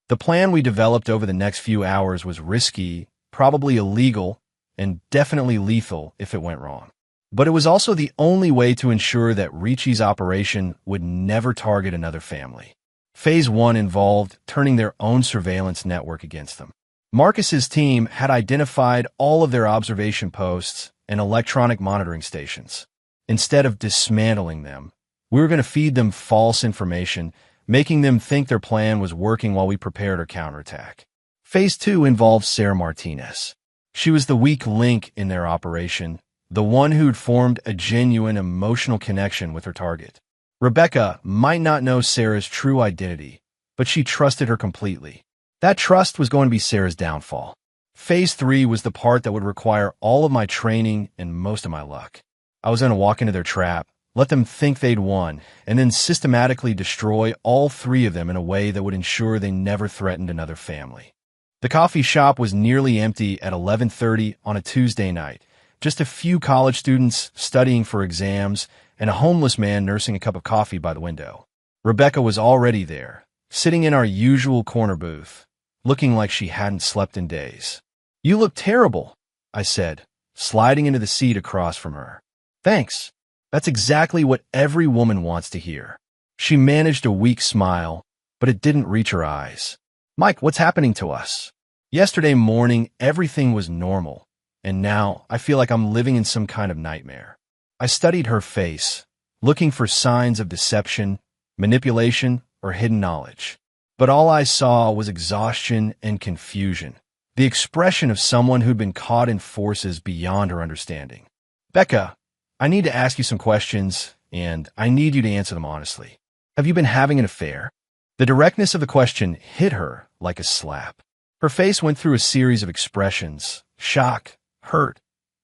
The plan we developed over the next few hours was risky probably illegal, and definitely lethal if it went wrong. But it was also the only way to ensure that Ricci's operation would never target another family. Phase 1 involved turning their own surveillance network against them. Marcus's team had identified all of their observation posts and electronic monitoring stations. Instead of dismantling them, we were going to feed them false information, making them think their plan was working while we prepared our counterattack. Phase 2 involved Sarah Martinez. She was the weak link in their operation, the one who'd formed a genuine emotional connection with her target. Rebecca might not know Sarah's true identity, but she trusted her completely. That trust was going to be Sarah's downfall. Phase 3 was the part that would require all of my training and most of my luck. I was going to walk into their trap, let them think they'd won, and then systematically destroy all three of them in a way that would ensure they never threatened another family. The coffee shop was nearly empty at 11:30 on a Tuesday night. Just a few college students studying for exams and a homeless man nursing a cup of coffee by the window. Rebecca was already there, sitting in our usual corner booth, looking like she hadn't slept in days. "You look terrible," I said, sliding into the seat across from her. "Thanks." That's exactly what every woman wants to hear. She managed a weak smile, but it didn't reach her eyes. "Mike, what's happening to us? Yesterday morning, everything was normal, and now I feel like I'm living in some kind of nightmare." I studied her face, looking for signs of deception, manipulation, or hidden knowledge. But all I saw was exhaustion and confusion, the expression of someone who'd been caught in forces beyond her understanding. "Becca, I need to ask you some questions, and I need you to answer them honestly. Have you been having an affair?" The directness of the question hit her like a slap. Her face went through a series of expressions: shock, hurt,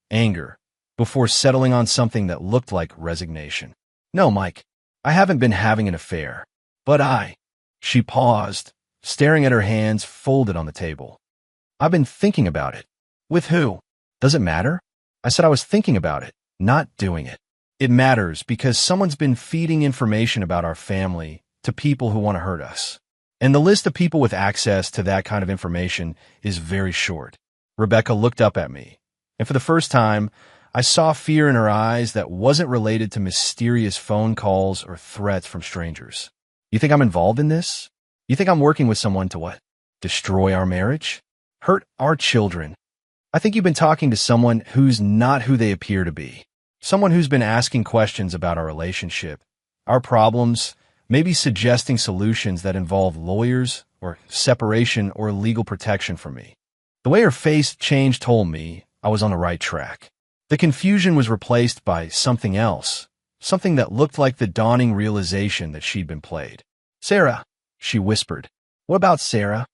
anger, before settling on something that looked like resignation. "No, Mike, I haven't been having an affair. But She paused, staring at her hands folded on the table. "I've been thinking about it." "With who?" "Does it matter?" I said I was thinking about it, not doing it. It matters because someone's been feeding information about our family to people who want to hurt us. And the list of people with access to that kind of information is very short. Rebecca looked up at me, and for the first time, I saw fear in her eyes that wasn't related to mysterious phone calls or threats from strangers. "You think I'm involved in this? You think I'm working with someone to what? Destroy our marriage? Hurt our children? I think you've been talking to someone who's not who they appear to be. Someone who's been asking questions about our relationship, our problems, maybe suggesting solutions that involve lawyers or separation or legal protection for me." The way her face changed told me I was on the right track. The confusion was replaced by something else, something that looked like the dawning realization that she'd been played. "Sarah," she whispered. "What about Sarah?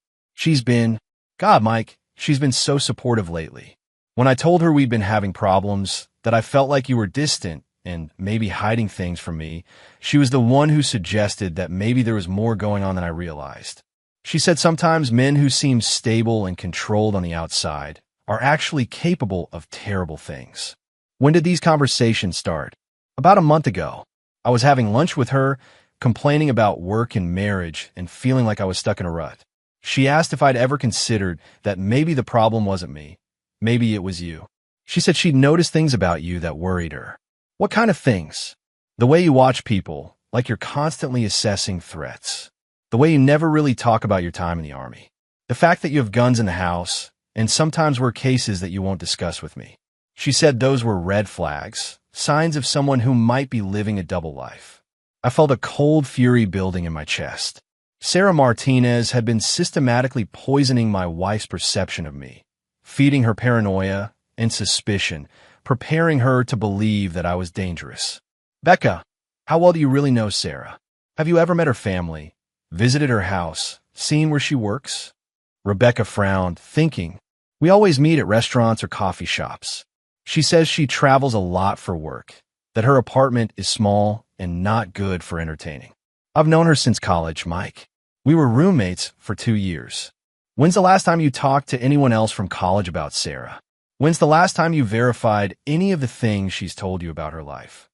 God, Mike, she's been so supportive lately. When I told her we'd been having problems, that I felt like you were distant and maybe hiding things from me, she was the one who suggested that maybe there was more going on than I realized. She said sometimes men who seem stable and controlled on the outside are actually capable of terrible things." When did these conversations start? About a month ago. I was having lunch with her, complaining about work and marriage and feeling like I was stuck in a rut. She asked if I'd ever considered that maybe the problem wasn't me. Maybe it was you. She said she'd noticed things about you that worried her. "What kind of things?" "The way you watch people, like you're constantly assessing threats. The way you never really talk about your time in the army. The fact that you have guns in the house, and sometimes were cases that you won't discuss with me." She said those were red flags, signs of someone who might be living a double life. I felt a cold fury building in my chest. Sarah Martinez had been systematically poisoning my wife's perception of me, feeding her paranoia and suspicion, preparing her to believe that I was dangerous. "Becca, how well do you really know Sarah? Have you ever met her family, visited her house, seen where she works?" Rebecca frowned, thinking, "We always meet at restaurants or coffee shops. She says she travels a lot for work, that her apartment is small and not good for entertaining." "I've known her since college, Mike. We were roommates for 2 years. When's the last time you talked to anyone else from college about Sarah? When's the last time you verified any of the things she's told you about her life?"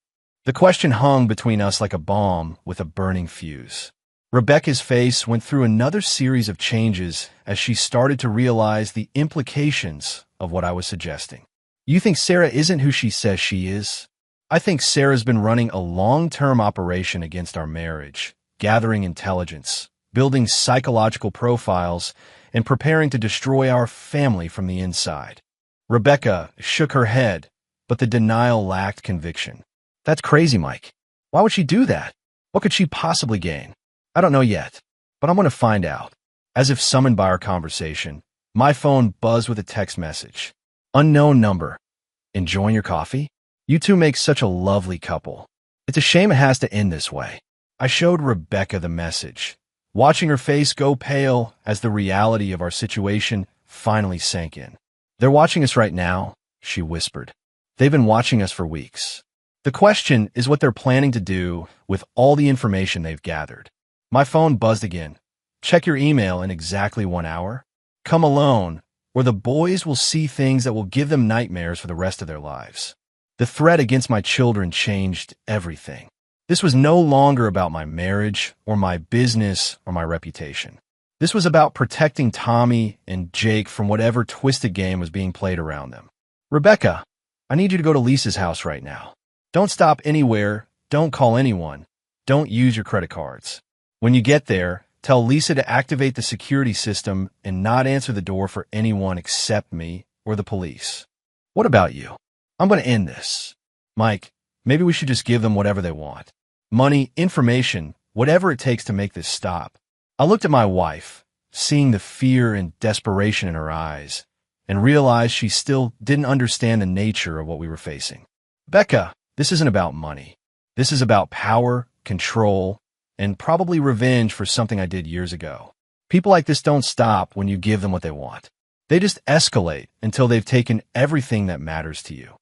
The question hung between us like a bomb with a burning fuse. Rebecca's face went through another series of changes as she started to realize the implications of what I was suggesting. You think Sarah isn't who she says she is? I think Sarah's been running a long-term operation against our marriage, gathering intelligence, building psychological profiles, and preparing to destroy our family from the inside. Rebecca shook her head, but the denial lacked conviction. That's crazy, Mike. Why would she do that? What could she possibly gain? I don't know yet, but I'm going to find out. As if summoned by our conversation, my phone buzzed with a text message. Unknown number. Enjoying your coffee? You two make such a lovely couple. It's a shame it has to end this way. I showed Rebecca the message, watching her face go pale as the reality of our situation finally sank in. They're watching us right now, she whispered. They've been watching us for weeks. The question is what they're planning to do with all the information they've gathered. My phone buzzed again. Check your email in exactly 1 hour. Come alone, or the boys will see things that will give them nightmares for the rest of their lives. The threat against my children changed everything. This was no longer about my marriage or my business or my reputation. This was about protecting Tommy and Jake from whatever twisted game was being played around them. Rebecca, I need you to go to Lisa's house right now. Don't stop anywhere. Don't call anyone. Don't use your credit cards. When you get there, tell Lisa to activate the security system and not answer the door for anyone except me or the police. What about you? I'm going to end this. Mike, maybe we should just give them whatever they want. Money, information, whatever it takes to make this stop. I looked at my wife, seeing the fear and desperation in her eyes, and realized she still didn't understand the nature of what we were facing. Becca, this isn't about money. This is about power, control, and probably revenge for something I did years ago. People like this don't stop when you give them what they want. They just escalate until they've taken everything that matters to you.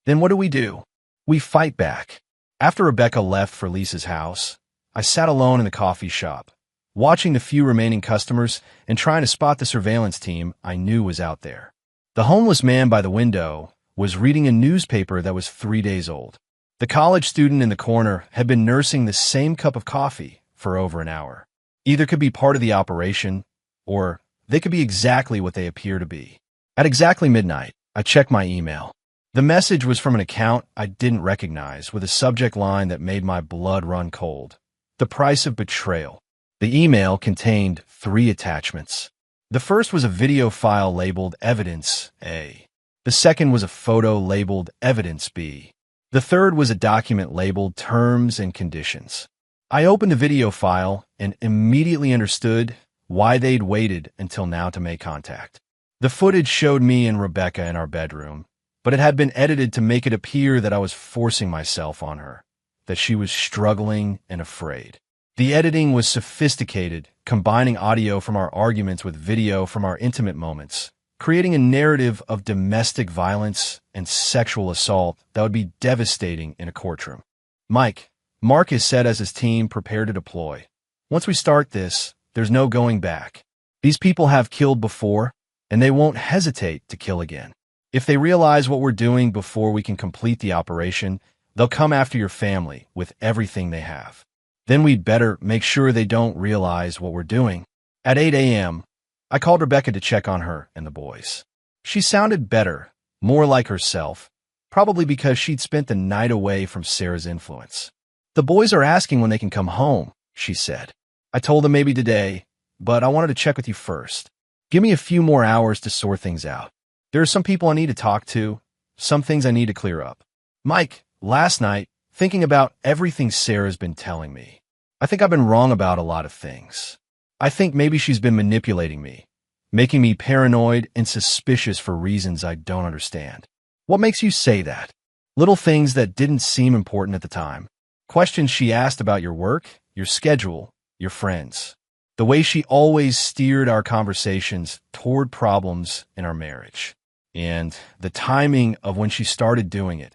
Then what do? We fight back. After Rebecca left for Lisa's house, I sat alone in the coffee shop, watching the few remaining customers and trying to spot the surveillance team I knew was out there. The homeless man by the window was reading a newspaper that was 3 days old. The college student in the corner had been nursing the same cup of coffee for over an hour. Either could be part of the operation, or they could be exactly what they appear to be. At exactly midnight, I checked my email. The message was from an account I didn't recognize with a subject line that made my blood run cold. The price of betrayal. The email contained 3 attachments. The first was a video file labeled Evidence A. The second was a photo labeled Evidence B. The third was a document labeled Terms and Conditions. I opened the video file and immediately understood why they'd waited until now to make contact. The footage showed me and Rebecca in our bedroom, but it had been edited to make it appear that I was forcing myself on her, that she was struggling and afraid. The editing was sophisticated, combining audio from our arguments with video from our intimate moments, creating a narrative of domestic violence and sexual assault that would be devastating in a courtroom. Mark is said as his team prepared to deploy. Once we start this, there's no going back. These people have killed before, and they won't hesitate to kill again. If they realize what we're doing before we can complete the operation, they'll come after your family with everything they have. Then we'd better make sure they don't realize what we're doing. At 8 a.m., I called Rebecca to check on her and the boys. She sounded better, more like herself, probably because she'd spent the night away from Sarah's influence. The boys are asking when they can come home, she said. I told them maybe today, but I wanted to check with you first. Give me a few more hours to sort things out. There are some people I need to talk to, some things I need to clear up. Mike, last night, thinking about everything Sarah's been telling me, I think I've been wrong about a lot of things. I think maybe she's been manipulating me, making me paranoid and suspicious for reasons I don't understand. What makes you say that? Little things that didn't seem important at the time. Questions she asked about your work, your schedule, your friends. The way she always steered our conversations toward problems in our marriage. And the timing of when she started doing it,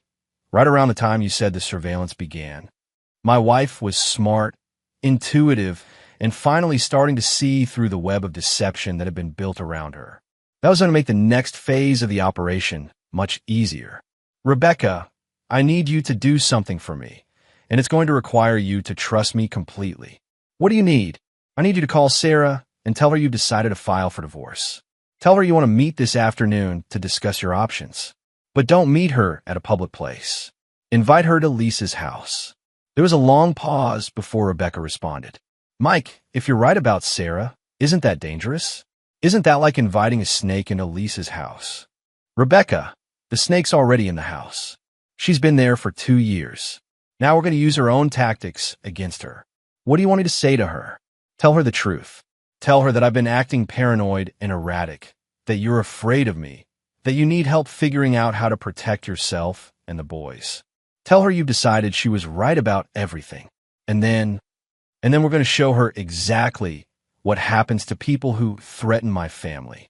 right around the time you said the surveillance began. My wife was smart, intuitive, and finally starting to see through the web of deception that had been built around her. That was going to make the next phase of the operation much easier. Rebecca, I need you to do something for me, and it's going to require you to trust me completely. What do you need? I need you to call Sarah and tell her you've decided to file for divorce. Tell her you want to meet this afternoon to discuss your options. But don't meet her at a public place. Invite her to Lisa's house. There was a long pause before Rebecca responded. Mike, if you're right about Sarah, isn't that dangerous? Isn't that like inviting a snake into Lisa's house? Rebecca, the snake's already in the house. She's been there for 2 years. Now we're going to use her own tactics against her. What do you want me to say to her? Tell her the truth. Tell her that I've been acting paranoid and erratic, that you're afraid of me, that you need help figuring out how to protect yourself and the boys. Tell her you've decided she was right about everything. And then we're going to show her exactly what happens to people who threaten my family.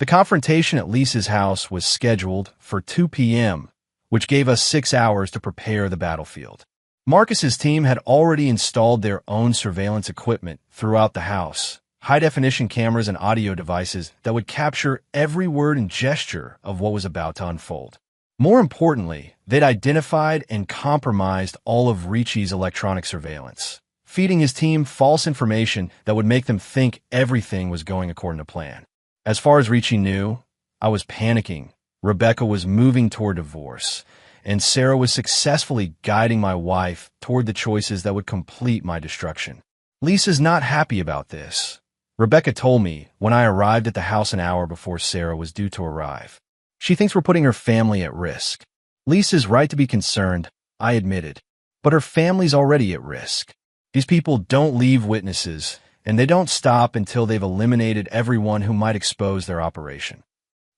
The confrontation at Lisa's house was scheduled for 2 p.m., which gave us 6 hours to prepare the battlefield. Marcus's team had already installed their own surveillance equipment throughout the house, high-definition cameras and audio devices that would capture every word and gesture of what was about to unfold. More importantly, they'd identified and compromised all of Ricci's electronic surveillance, feeding his team false information that would make them think everything was going according to plan. As far as Ricci knew, I was panicking. Rebecca was moving toward divorce, and Sarah was successfully guiding my wife toward the choices that would complete my destruction. Lisa's not happy about this. Rebecca told me when I arrived at the house an hour before Sarah was due to arrive. She thinks we're putting her family at risk. Lisa's right to be concerned, I admitted, but her family's already at risk. These people don't leave witnesses, and they don't stop until they've eliminated everyone who might expose their operation.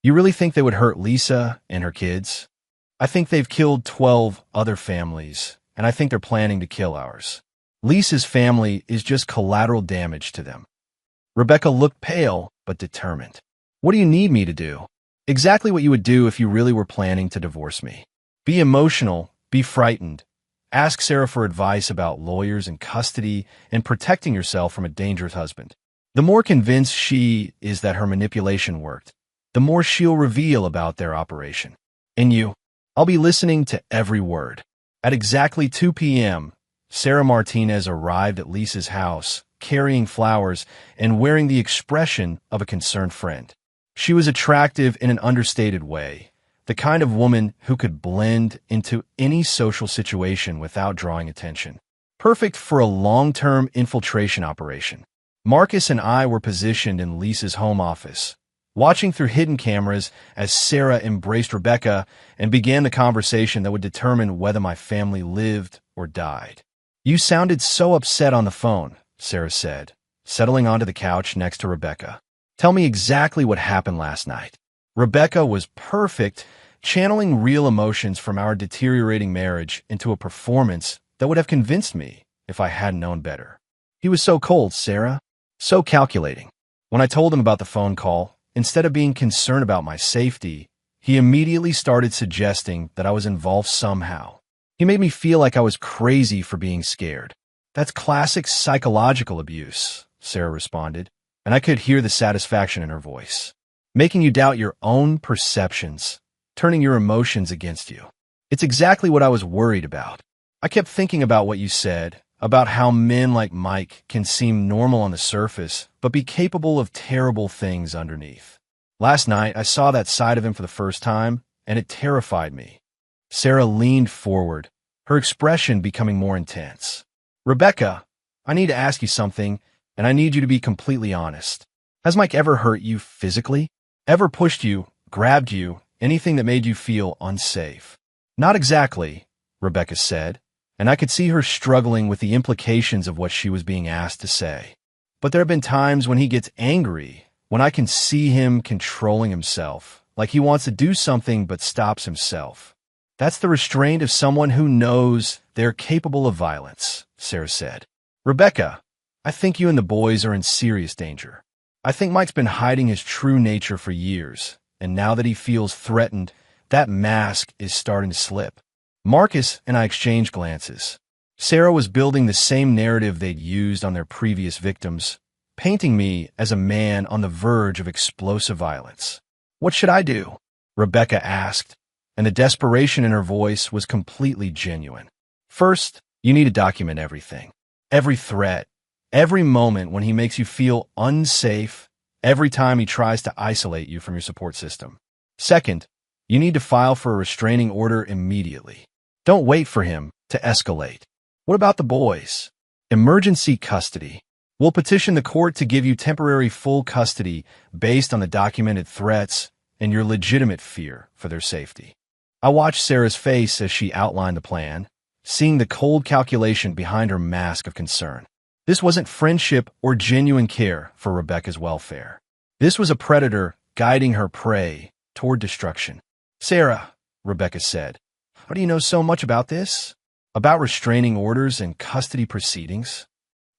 You really think they would hurt Lisa and her kids? I think they've killed 12 other families, and I think they're planning to kill ours. Lisa's family is just collateral damage to them. Rebecca looked pale, but determined. What do you need me to do? Exactly what you would do if you really were planning to divorce me. Be emotional, be frightened. Ask Sarah for advice about lawyers and custody and protecting yourself from a dangerous husband. The more convinced she is that her manipulation worked, the more she'll reveal about their operation. And you, I'll be listening to every word. At exactly 2 p.m., Sarah Martinez arrived at Lisa's house, carrying flowers and wearing the expression of a concerned friend. She was attractive in an understated way, the kind of woman who could blend into any social situation without drawing attention. Perfect for a long-term infiltration operation. Marcus and I were positioned in Lisa's home office, watching through hidden cameras as Sarah embraced Rebecca and began the conversation that would determine whether my family lived or died. You sounded so upset on the phone, Sarah said, settling onto the couch next to Rebecca. Tell me exactly what happened last night. Rebecca was perfect, channeling real emotions from our deteriorating marriage into a performance that would have convinced me if I hadn't known better. He was so cold, Sarah, so calculating. When I told him about the phone call, instead of being concerned about my safety, he immediately started suggesting that I was involved somehow. He made me feel like I was crazy for being scared. That's classic psychological abuse, Sarah responded, and I could hear the satisfaction in her voice. Making you doubt your own perceptions, turning your emotions against you. It's exactly what I was worried about. I kept thinking about what you said, about how men like Mike can seem normal on the surface, but be capable of terrible things underneath. Last night, I saw that side of him for the first time, and it terrified me. Sarah leaned forward, her expression becoming more intense. Rebecca, I need to ask you something, and I need you to be completely honest. Has Mike ever hurt you physically? Ever pushed you, grabbed you, anything that made you feel unsafe? Not exactly, Rebecca said, and I could see her struggling with the implications of what she was being asked to say. But there have been times when he gets angry, when I can see him controlling himself, like he wants to do something but stops himself. That's the restraint of someone who knows they're capable of violence, Sarah said. Rebecca, I think you and the boys are in serious danger. I think Mike's been hiding his true nature for years, and now that he feels threatened, that mask is starting to slip. Marcus and I exchanged glances. Sarah was building the same narrative they'd used on their previous victims, painting me as a man on the verge of explosive violence. What should I do? Rebecca asked, and the desperation in her voice was completely genuine. First, you need to document everything. Every threat, Every moment when he makes you feel unsafe, every time he tries to isolate you from your support system. Second, you need to file for a restraining order immediately. Don't wait for him to escalate. What about the boys? Emergency custody. We'll petition the court to give you temporary full custody based on the documented threats and your legitimate fear for their safety. I watched Sarah's face as she outlined the plan, seeing the cold calculation behind her mask of concern. This wasn't friendship or genuine care for Rebecca's welfare. This was a predator guiding her prey toward destruction. Sarah, Rebecca said, how do you know so much about this? About restraining orders and custody proceedings?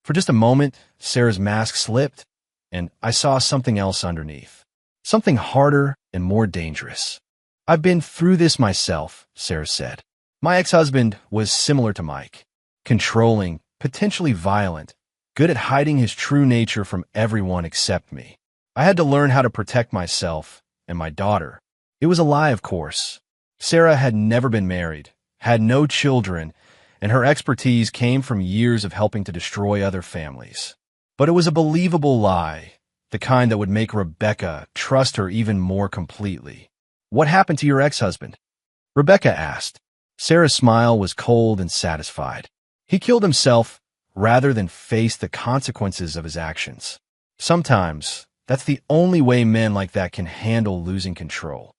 For just a moment, Sarah's mask slipped, and I saw something else underneath. Something harder and more dangerous. I've been through this myself, Sarah said. My ex-husband was similar to Mike. Controlling, potentially violent, good at hiding his true nature from everyone except me. I had to learn how to protect myself and my daughter. It was a lie, of course. Sarah had never been married, had no children, and her expertise came from years of helping to destroy other families. But it was a believable lie, the kind that would make Rebecca trust her even more completely. What happened to your ex-husband? Rebecca asked. Sarah's smile was cold and satisfied. He killed himself rather than face the consequences of his actions. Sometimes, that's the only way men like that can handle losing control.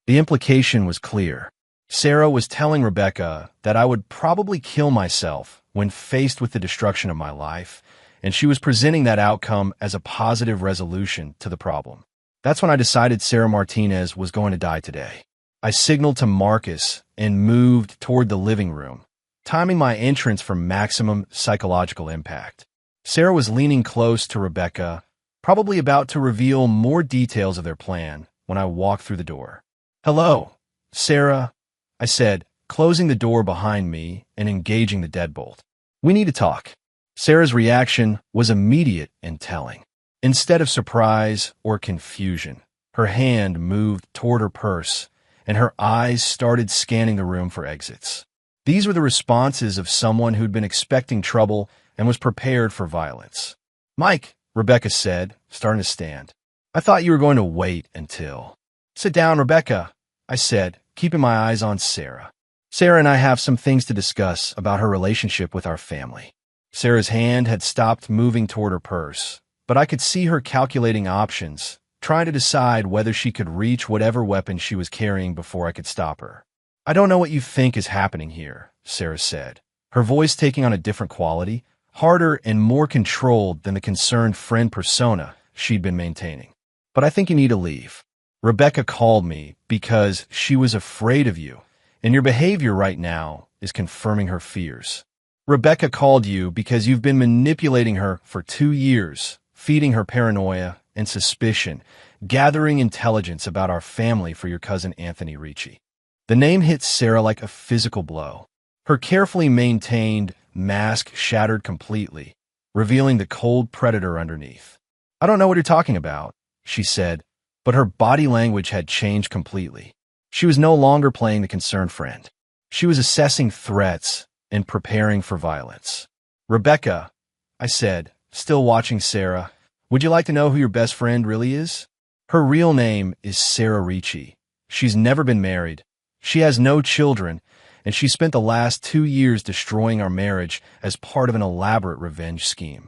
The implication was clear. Sarah was telling Rebecca that I would probably kill myself when faced with the destruction of my life, and she was presenting that outcome as a positive resolution to the problem. That's when I decided Sarah Martinez was going to die today. I signaled to Marcus and moved toward the living room, timing my entrance for maximum psychological impact. Sarah was leaning close to Rebecca, probably about to reveal more details of their plan when I walked through the door. Hello, Sarah, I said, closing the door behind me and engaging the deadbolt. We need to talk. Sarah's reaction was immediate and telling. Instead of surprise or confusion, her hand moved toward her purse, and her eyes started scanning the room for exits. These were the responses of someone who'd been expecting trouble and was prepared for violence. Mike, Rebecca said, starting to stand. I thought you were going to wait until... Sit down, Rebecca, I said, keeping my eyes on Sarah. Sarah and I have some things to discuss about her relationship with our family. Sarah's hand had stopped moving toward her purse, but I could see her calculating options, trying to decide whether she could reach whatever weapon she was carrying before I could stop her. I don't know what you think is happening here, Sarah said, her voice taking on a different quality, harder and more controlled than the concerned friend persona she'd been maintaining. But I think you need to leave. Rebecca called me because she was afraid of you, and your behavior right now is confirming her fears. Rebecca called you because you've been manipulating her for 2 years, feeding her paranoia and suspicion, gathering intelligence about our family for your cousin Anthony Ricci. The name hit Sarah like a physical blow. Her carefully maintained mask shattered completely, revealing the cold predator underneath. I don't know what you're talking about, she said, but her body language had changed completely. She was no longer playing the concerned friend. She was assessing threats and preparing for violence. Rebecca, I said, still watching Sarah, would you like to know who your best friend really is? Her real name is Sarah Ricci. She's never been married. She has no children, and she spent the last 2 years destroying our marriage as part of an elaborate revenge scheme.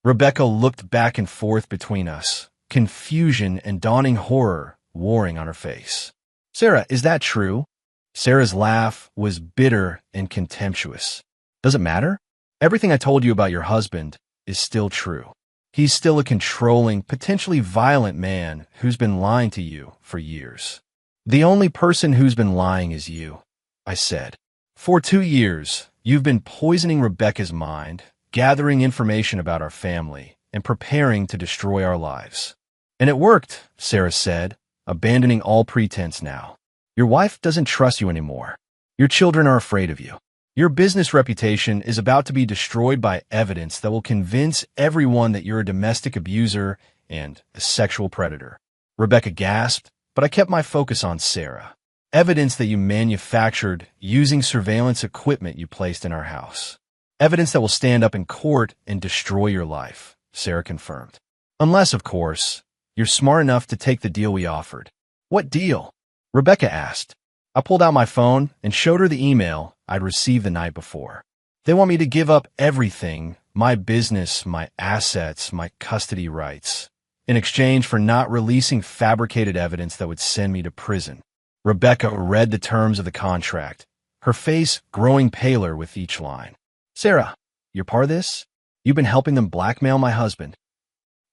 Rebecca looked back and forth between us, confusion and dawning horror warring on her face. Sarah, is that true? Sarah's laugh was bitter and contemptuous. Does it matter? Everything I told you about your husband is still true. He's still a controlling, potentially violent man who's been lying to you for years. The only person who's been lying is you, I said. For 2 years, you've been poisoning Rebecca's mind, gathering information about our family, and preparing to destroy our lives. And it worked, Sarah said, abandoning all pretense now. Your wife doesn't trust you anymore. Your children are afraid of you. Your business reputation is about to be destroyed by evidence that will convince everyone that you're a domestic abuser and a sexual predator. Rebecca gasped, but I kept my focus on Sarah. Evidence that you manufactured using surveillance equipment you placed in our house. Evidence that will stand up in court and destroy your life, Sarah confirmed. Unless, of course, you're smart enough to take the deal we offered. What deal? Rebecca asked. I pulled out my phone and showed her the email I'd received the night before. They want me to give up everything, my business, my assets, my custody rights, in exchange for not releasing fabricated evidence that would send me to prison. Rebecca read the terms of the contract, her face growing paler with each line. Sarah, you're part of this? You've been helping them blackmail my husband.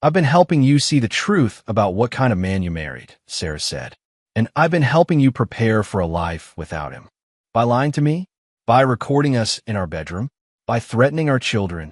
I've been helping you see the truth about what kind of man you married, Sarah said. And I've been helping you prepare for a life without him. By lying to me? By recording us in our bedroom? By threatening our children?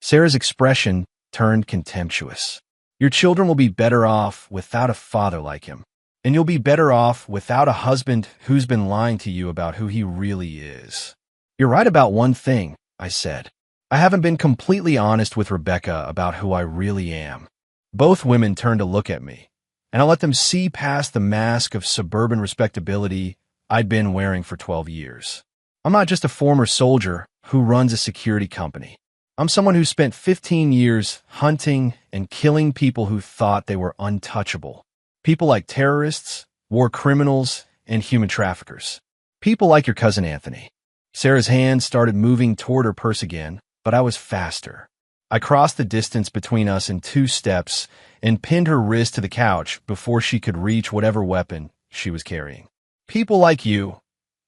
Sarah's expression turned contemptuous. Your children will be better off without a father like him. And you'll be better off without a husband who's been lying to you about who he really is. You're right about one thing, I said. I haven't been completely honest with Rebecca about who I really am. Both women turned to look at me, and I let them see past the mask of suburban respectability I'd been wearing for 12 years. I'm not just a former soldier who runs a security company. I'm someone who spent 15 years hunting and killing people who thought they were untouchable. People like terrorists, war criminals, and human traffickers. People like your cousin Anthony. Sarah's hand started moving toward her purse again, but I was faster. I crossed the distance between us in 2 steps and pinned her wrist to the couch before she could reach whatever weapon she was carrying. People like you,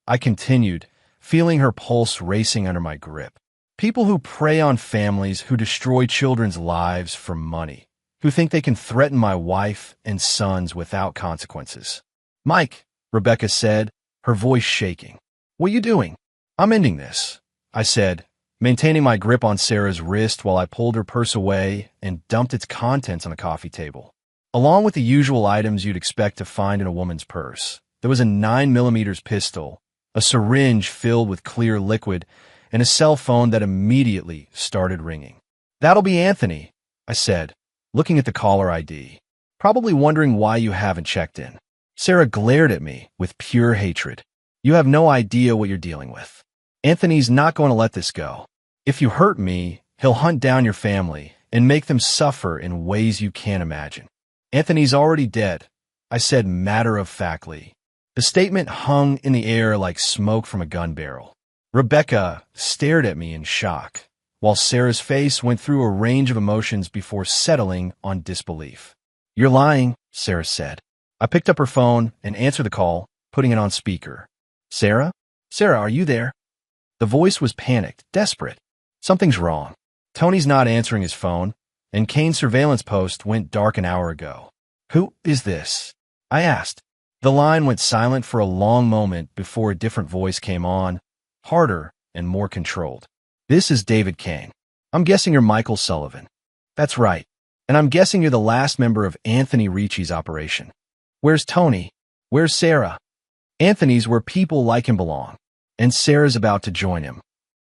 I continued, feeling her pulse racing under my grip. People who prey on families, who destroy children's lives for money, who think they can threaten my wife and sons without consequences. Mike, Rebecca said, her voice shaking. What are you doing? I'm ending this, I said, maintaining my grip on Sarah's wrist while I pulled her purse away and dumped its contents on the coffee table. Along with the usual items you'd expect to find in a woman's purse, there was a 9mm pistol, a syringe filled with clear liquid, and a cell phone that immediately started ringing. That'll be Anthony, I said, looking at the caller ID. Probably wondering why you haven't checked in. Sarah glared at me with pure hatred. You have no idea what you're dealing with. Anthony's not going to let this go. If you hurt me, he'll hunt down your family and make them suffer in ways you can't imagine. Anthony's already dead, I said matter-of-factly. The statement hung in the air like smoke from a gun barrel. Rebecca stared at me in shock, while Sarah's face went through a range of emotions before settling on disbelief. You're lying, Sarah said. I picked up her phone and answered the call, putting it on speaker. Sarah? Sarah, are you there? The voice was panicked, desperate. Something's wrong. Tony's not answering his phone, and Kane's surveillance post went dark an hour ago. Who is this? I asked. The line went silent for a long moment before a different voice came on, harder and more controlled. This is David Kane. I'm guessing you're Michael Sullivan. That's right. And I'm guessing you're the last member of Anthony Ricci's operation. Where's Tony? Where's Sarah? Anthony's where people like him belong, and Sarah's about to join him.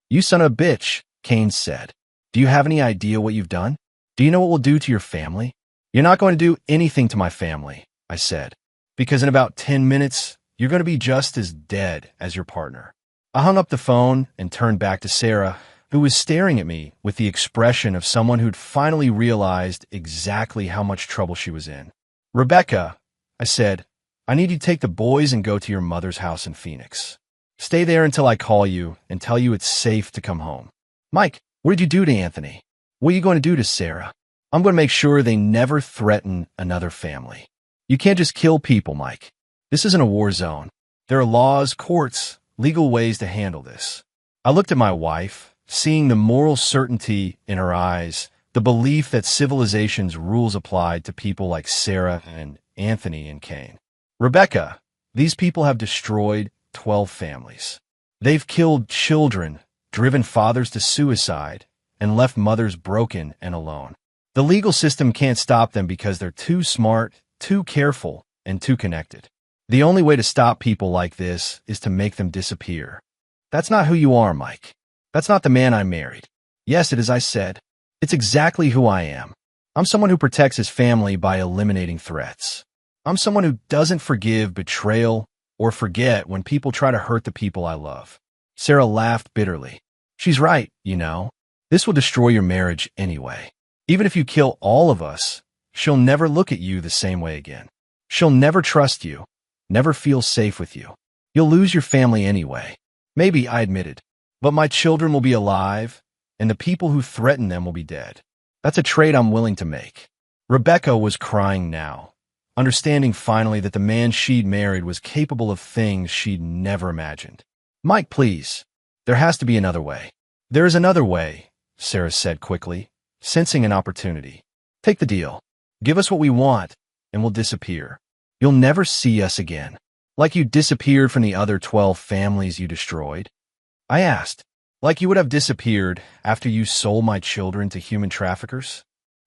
You son of a bitch, Kane said. Do you have any idea what you've done? Do you know what we'll do to your family? You're not going to do anything to my family, I said, because in about 10 minutes, you're going to be just as dead as your partner. I hung up the phone and turned back to Sarah, who was staring at me with the expression of someone who'd finally realized exactly how much trouble she was in. Rebecca, I said, I need you to take the boys and go to your mother's house in Phoenix. Stay there until I call you and tell you it's safe to come home. Mike, what did you do to Anthony? What are you going to do to Sarah? I'm going to make sure they never threaten another family. You can't just kill people, Mike. This isn't a war zone. There are laws, courts, legal ways to handle this. I looked at my wife, seeing the moral certainty in her eyes, the belief that civilization's rules applied to people like Sarah and Anthony and Kane. Rebecca, these people have destroyed 12 families. They've killed children, driven fathers to suicide, and left mothers broken and alone. The legal system can't stop them because they're too smart, too careful, and too connected. The only way to stop people like this is to make them disappear. That's not who you are, Mike. That's not the man I married. Yes, it is, I said. It's exactly who I am. I'm someone who protects his family by eliminating threats. I'm someone who doesn't forgive betrayal or forget when people try to hurt the people I love. Sarah laughed bitterly. She's right, you know. This will destroy your marriage anyway. Even if you kill all of us, she'll never look at you the same way again. She'll never trust you, never feel safe with you. You'll lose your family anyway. Maybe, I admitted, but my children will be alive, and the people who threaten them will be dead. That's a trade I'm willing to make. Rebecca was crying now, understanding finally that the man she'd married was capable of things she'd never imagined. Mike, please. There has to be another way. There is another way, Sarah said quickly, sensing an opportunity. Take the deal. Give us what we want, and we'll disappear. You'll never see us again. Like you disappeared from the other 12 families you destroyed? I asked. Like you would have disappeared after you sold my children to human traffickers?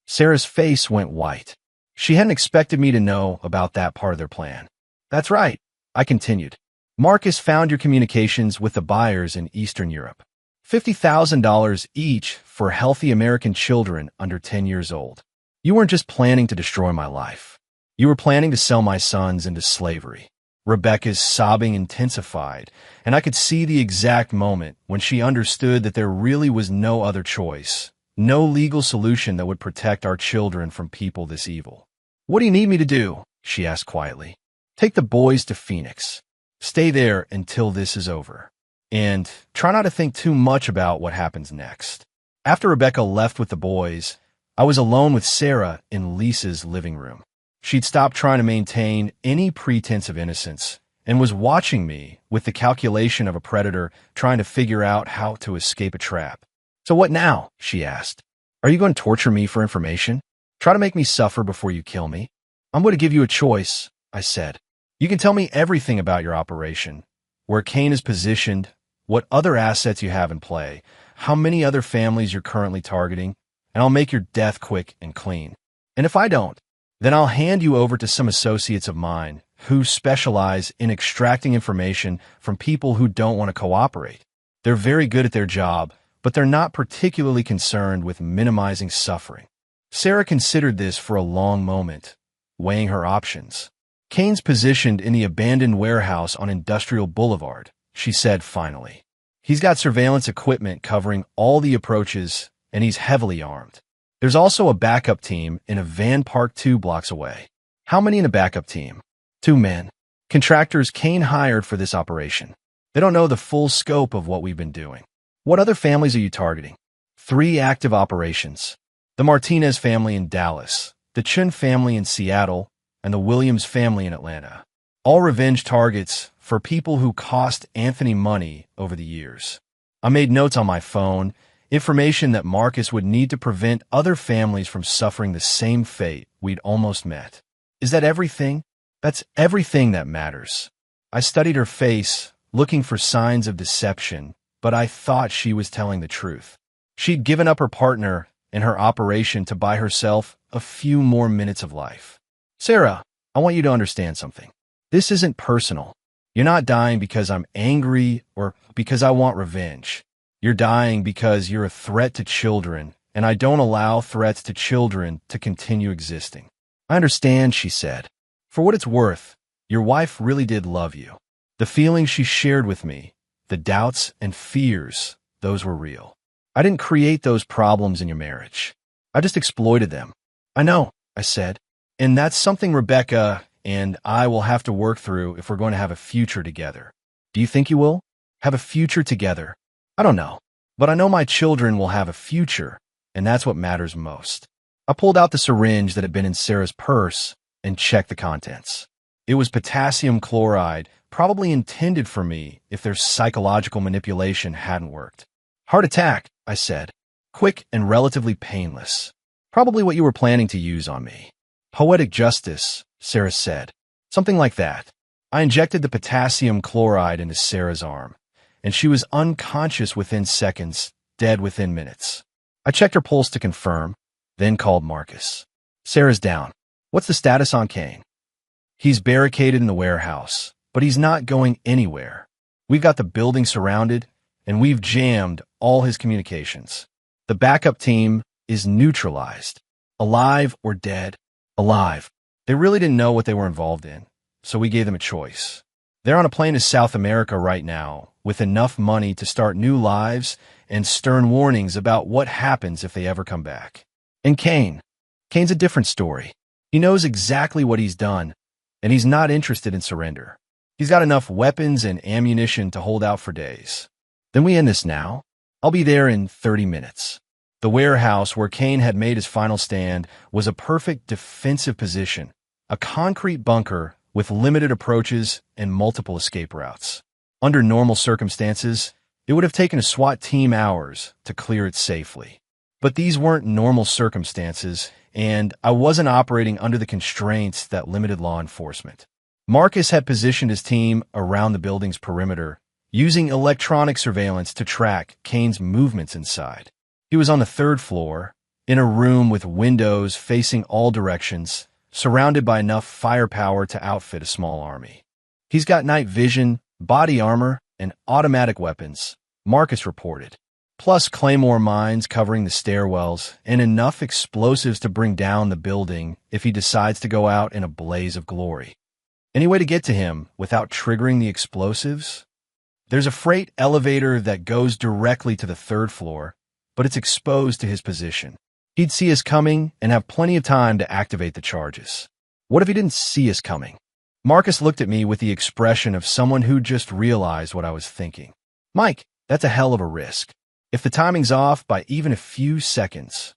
Sarah's face went white. She hadn't expected me to know about that part of their plan. That's right, I continued. Marcus found your communications with the buyers in Eastern Europe. $50,000 each for healthy American children under 10 years old. You weren't just planning to destroy my life. You were planning to sell my sons into slavery. Rebecca's sobbing intensified, and I could see the exact moment when she understood that there really was no other choice, no legal solution that would protect our children from people this evil. What do you need me to do? She asked quietly. Take the boys to Phoenix. Stay there until this is over. And try not to think too much about what happens next. After Rebecca left with the boys, I was alone with Sarah in Lisa's living room. She'd stopped trying to maintain any pretense of innocence and was watching me with the calculation of a predator trying to figure out how to escape a trap. So what now? She asked. Are you going to torture me for information? Try to make me suffer before you kill me? I'm going to give you a choice, I said. You can tell me everything about your operation, where Cain is positioned, what other assets you have in play, how many other families you're currently targeting, and I'll make your death quick and clean. And if I don't, then I'll hand you over to some associates of mine who specialize in extracting information from people who don't want to cooperate. They're very good at their job, but they're not particularly concerned with minimizing suffering. Sarah considered this for a long moment, weighing her options. Cain's positioned in the abandoned warehouse on Industrial Boulevard, she said finally. He's got surveillance equipment covering all the approaches, and he's heavily armed. There's also a backup team in a van parked 2 blocks away. How many in a backup team? 2 men. Contractors Cain hired for this operation. They don't know the full scope of what we've been doing. What other families are you targeting? 3 active operations. The Martinez family in Dallas, the Chun family in Seattle, and the Williams family in Atlanta. All revenge targets for people who cost Anthony money over the years. I made notes on my phone, information that Marcus would need to prevent other families from suffering the same fate we'd almost met. Is that everything? That's everything that matters. I studied her face, looking for signs of deception, but I thought she was telling the truth. She'd given up her partner and her operation to buy herself a few more minutes of life. Sarah, I want you to understand something. This isn't personal. You're not dying because I'm angry or because I want revenge. You're dying because you're a threat to children, and I don't allow threats to children to continue existing. I understand, she said. For what it's worth, your wife really did love you. The feelings she shared with me, the doubts and fears, those were real. I didn't create those problems in your marriage. I just exploited them. I know, I said. And that's something Rebecca and I will have to work through if we're going to have a future together. Do you think you will? Have a future together? I don't know, but I know my children will have a future, and that's what matters most. I pulled out the syringe that had been in Sarah's purse and checked the contents. It was potassium chloride, probably intended for me if their psychological manipulation hadn't worked. Heart attack, I said. Quick and relatively painless. Probably what you were planning to use on me. Poetic justice, Sarah said. Something like that. I injected the potassium chloride into Sarah's arm, and she was unconscious within seconds, dead within minutes. I checked her pulse to confirm, then called Marcus. Sarah's down. What's the status on Cain? He's barricaded in the warehouse, but he's not going anywhere. We've got the building surrounded, and we've jammed all his communications. The backup team is neutralized. Alive or dead? Alive. They really didn't know what they were involved in, so we gave them a choice. They're on a plane to South America right now, with enough money to start new lives and stern warnings about what happens if they ever come back. And Kane's a different story. He knows exactly what he's done, and he's not interested in surrender. He's got enough weapons and ammunition to hold out for days. Then we end this now. I'll be there in 30 minutes. The warehouse where Kane had made his final stand was a perfect defensive position, a concrete bunker with limited approaches and multiple escape routes. Under normal circumstances, it would have taken a SWAT team hours to clear it safely. But these weren't normal circumstances, and I wasn't operating under the constraints that limited law enforcement. Marcus had positioned his team around the building's perimeter, using electronic surveillance to track Kane's movements inside. He was on the third floor, in a room with windows facing all directions, surrounded by enough firepower to outfit a small army. He's got night vision, body armor, and automatic weapons, Marcus reported, plus claymore mines covering the stairwells and enough explosives to bring down the building if he decides to go out in a blaze of glory. Any way to get to him without triggering the explosives? There's a freight elevator that goes directly to the third floor, but it's exposed to his position. He'd see us coming and have plenty of time to activate the charges. What if he didn't see us coming? Marcus looked at me with the expression of someone who just realized what I was thinking. Mike, that's a hell of a risk. If the timing's off by even a few seconds,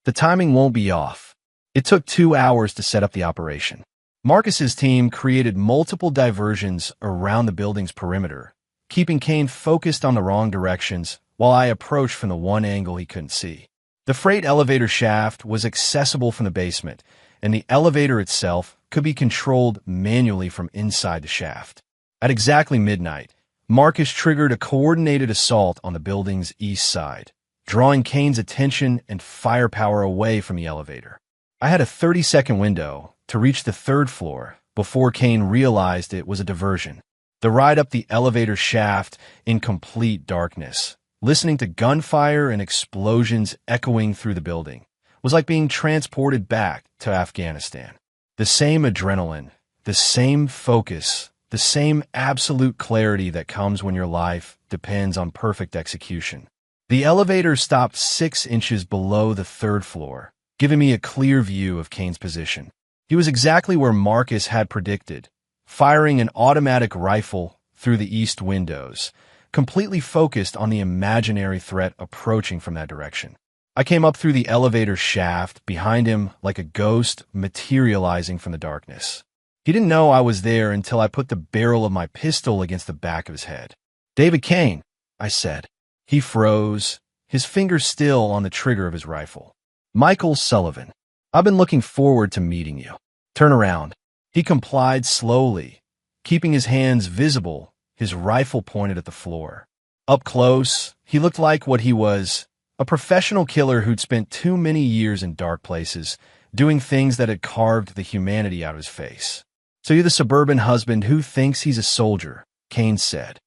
the timing won't be off. It took 2 hours to set up the operation. Marcus's team created multiple diversions around the building's perimeter, keeping Kane focused on the wrong directions while I approached from the one angle he couldn't see. The freight elevator shaft was accessible from the basement, and the elevator itself could be controlled manually from inside the shaft. At exactly midnight, Marcus triggered a coordinated assault on the building's east side, drawing Kane's attention and firepower away from the elevator. I had a 30-second window to reach the third floor before Kane realized it was a diversion. The ride up the elevator shaft in complete darkness, listening to gunfire and explosions echoing through the building, was like being transported back to Afghanistan. The same adrenaline, the same focus, the same absolute clarity that comes when your life depends on perfect execution. The elevator stopped 6 inches below the third floor, giving me a clear view of Kane's position. He was exactly where Marcus had predicted, firing an automatic rifle through the east windows, completely focused on the imaginary threat approaching from that direction. I came up through the elevator shaft behind him like a ghost materializing from the darkness. He didn't know I was there until I put the barrel of my pistol against the back of his head. "David Kane," I said. He froze, his fingers still on the trigger of his rifle. "Michael Sullivan. I've been looking forward to meeting you. Turn around." He complied slowly, keeping his hands visible, his rifle pointed at the floor. Up close, he looked like what he was, a professional killer who'd spent too many years in dark places, doing things that had carved the humanity out of his face. "So you're the suburban husband who thinks he's a soldier," Kane said.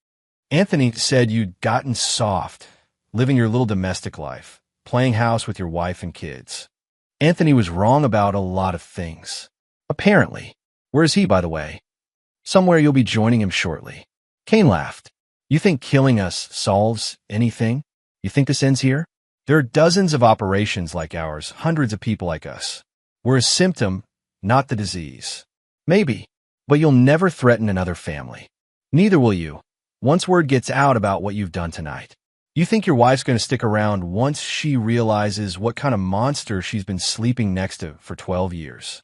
"Anthony said you'd gotten soft, living your little domestic life, playing house with your wife and kids. Anthony was wrong about a lot of things. Apparently. Where is he, by the way?" "Somewhere you'll be joining him shortly." Kane laughed. "You think killing us solves anything? You think this ends here? There are dozens of operations like ours, hundreds of people like us. We're a symptom, not the disease. Maybe, but you'll never threaten another family. Neither will you, once word gets out about what you've done tonight. You think your wife's going to stick around once she realizes what kind of monster she's been sleeping next to for 12 years.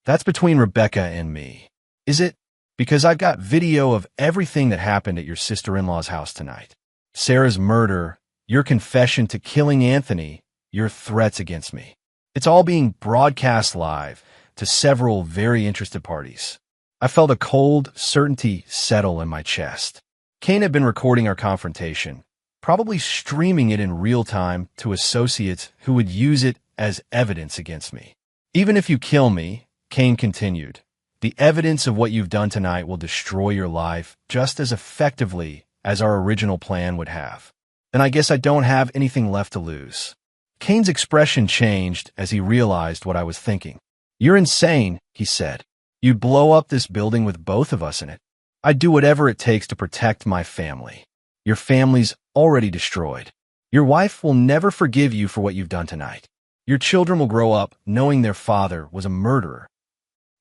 That's between Rebecca and me. Is it? Because I've got video of everything that happened at your sister-in-law's house tonight. Sarah's murder, your confession to killing Anthony, your threats against me. It's all being broadcast live to several very interested parties." I felt a cold certainty settle in my chest. Kane had been recording our confrontation, probably streaming it in real time to associates who would use it as evidence against me. "Even if you kill me," Kane continued, "the evidence of what you've done tonight will destroy your life just as effectively as our original plan would have. Then I guess I don't have anything left to lose." Kane's expression changed as he realized what I was thinking. "You're insane," he said. "You'd blow up this building with both of us in it. I'd do whatever it takes to protect my family." Your family's already destroyed. Your wife will never forgive you for what you've done tonight. Your children will grow up knowing their father was a murderer.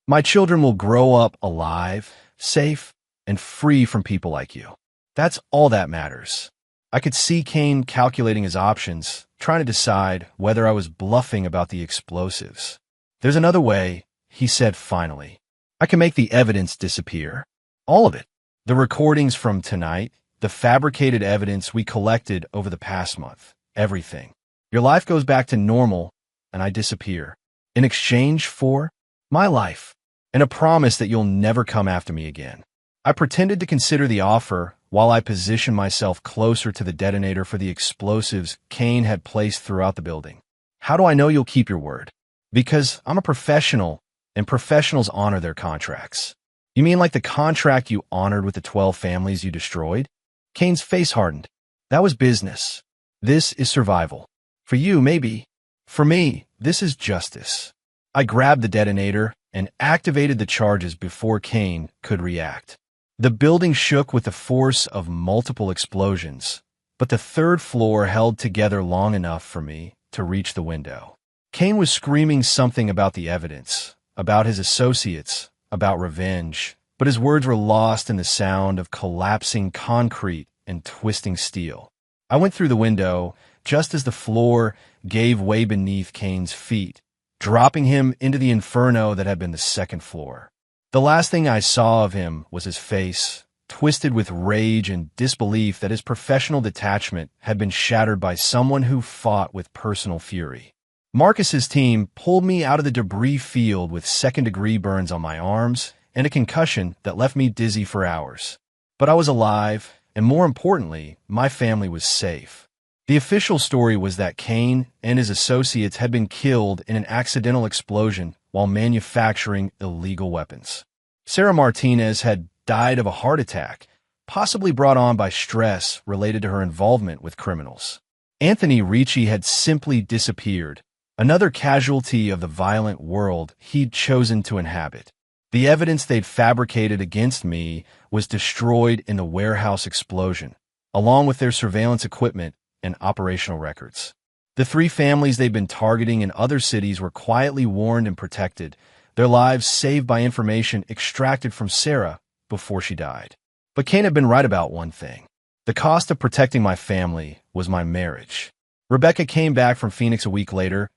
My children will grow up alive, safe, and free from people like you. That's all that matters. I could see Cain calculating his options, trying to decide whether I was bluffing about the explosives. There's another way, he said finally. I can make the evidence disappear. All of it. The recordings from tonight, the fabricated evidence we collected over the past month, everything. Your life goes back to normal, and I disappear. In exchange for my life, and a promise that you'll never come after me again. I pretended to consider the offer while I positioned myself closer to the detonator for the explosives Cain had placed throughout the building. How do I know you'll keep your word? Because I'm a professional, and professionals honor their contracts. You mean like the contract you honored with the 12 families you destroyed? Cain's face hardened. That was business. This is survival. For you, maybe. For me, this is justice. I grabbed the detonator and activated the charges before Cain could react. The building shook with the force of multiple explosions, but the third floor held together long enough for me to reach the window. Cain was screaming something about the evidence, about his associates, about revenge, but his words were lost in the sound of collapsing concrete and twisting steel. I went through the window just as the floor gave way beneath Cain's feet, dropping him into the inferno that had been the second floor. The last thing I saw of him was his face, twisted with rage and disbelief that his professional detachment had been shattered by someone who fought with personal fury. Marcus's team pulled me out of the debris field with second-degree burns on my arms and a concussion that left me dizzy for hours. But I was alive, and more importantly, my family was safe. The official story was that Cain and his associates had been killed in an accidental explosion while manufacturing illegal weapons. Sarah Martinez had died of a heart attack, possibly brought on by stress related to her involvement with criminals. Anthony Ricci had simply disappeared, another casualty of the violent world he'd chosen to inhabit. The evidence they'd fabricated against me was destroyed in the warehouse explosion, along with their surveillance equipment and operational records. The 3 families they'd been targeting in other cities were quietly warned and protected, their lives saved by information extracted from Sarah before she died. But Cain had been right about one thing. The cost of protecting my family was my marriage. Rebecca came back from Phoenix a week later,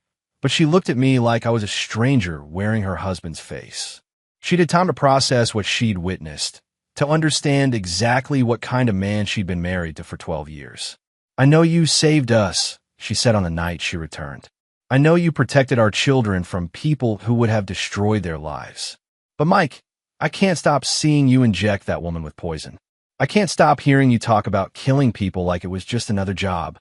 but she looked at me like I was a stranger wearing her husband's face. She'd had time to process what she'd witnessed, to understand exactly what kind of man she'd been married to for 12 years. I know you saved us, she said on the night she returned. I know you protected our children from people who would have destroyed their lives. But Mike, I can't stop seeing you inject that woman with poison. I can't stop hearing you talk about killing people like it was just another job.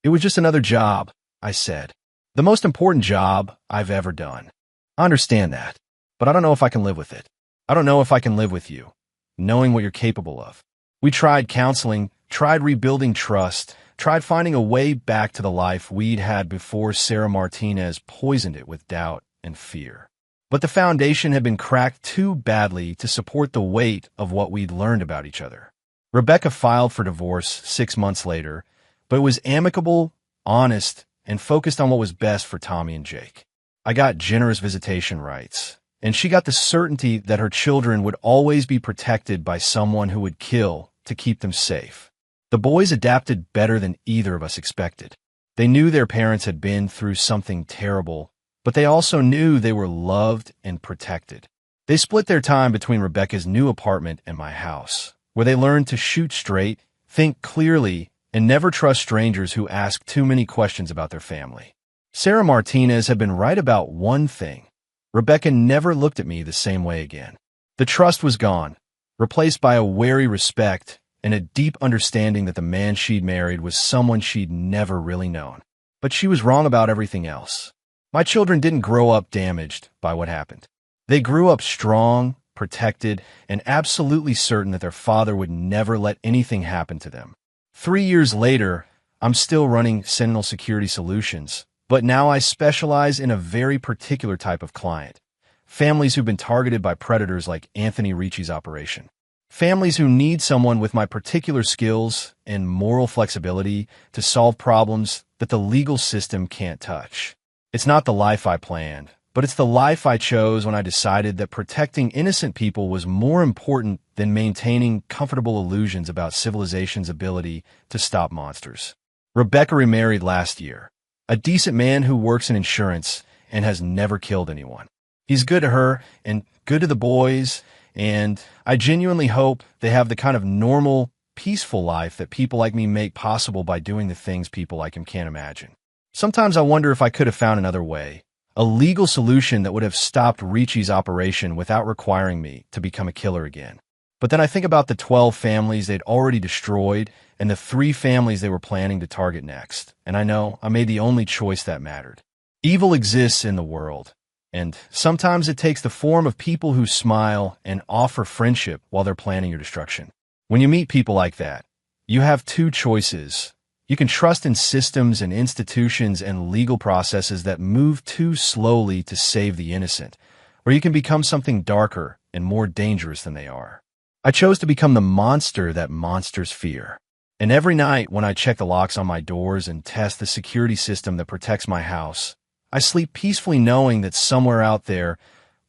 It was just another job, I said. The most important job I've ever done. I understand that, but I don't know if I can live with it. I don't know if I can live with you, knowing what you're capable of. We tried counseling, tried rebuilding trust, tried finding a way back to the life we'd had before Sarah Martinez poisoned it with doubt and fear. But the foundation had been cracked too badly to support the weight of what we'd learned about each other. Rebecca filed for divorce 6 months later, but it was amicable, honest, and focused on what was best for Tommy and Jake. I got generous visitation rights, and she got the certainty that her children would always be protected by someone who would kill to keep them safe. The boys adapted better than either of us expected. They knew their parents had been through something terrible, but they also knew they were loved and protected. They split their time between Rebecca's new apartment and my house, where they learned to shoot straight, think clearly, and never trust strangers who ask too many questions about their family. Sarah Martinez had been right about one thing. Rebecca never looked at me the same way again. The trust was gone, replaced by a wary respect and a deep understanding that the man she'd married was someone she'd never really known. But she was wrong about everything else. My children didn't grow up damaged by what happened. They grew up strong, protected, and absolutely certain that their father would never let anything happen to them. 3 years later, I'm still running Sentinel Security Solutions, but now I specialize in a very particular type of client. Families who've been targeted by predators like Anthony Ricci's operation. Families who need someone with my particular skills and moral flexibility to solve problems that the legal system can't touch. It's not the life I planned, but it's the life I chose when I decided that protecting innocent people was more important than maintaining comfortable illusions about civilization's ability to stop monsters. Rebecca remarried last year, a decent man who works in insurance and has never killed anyone. He's good to her and good to the boys, and I genuinely hope they have the kind of normal, peaceful life that people like me make possible by doing the things people like him can't imagine. Sometimes I wonder if I could have found another way, a legal solution that would have stopped Ricci's operation without requiring me to become a killer again. But then I think about the 12 families they'd already destroyed and the 3 families they were planning to target next, and I know I made the only choice that mattered. Evil exists in the world, and sometimes it takes the form of people who smile and offer friendship while they're planning your destruction. When you meet people like that, you have 2 choices. You can trust in systems and institutions and legal processes that move too slowly to save the innocent, or you can become something darker and more dangerous than they are. I chose to become the monster that monsters fear. And every night when I check the locks on my doors and test the security system that protects my house, I sleep peacefully knowing that somewhere out there,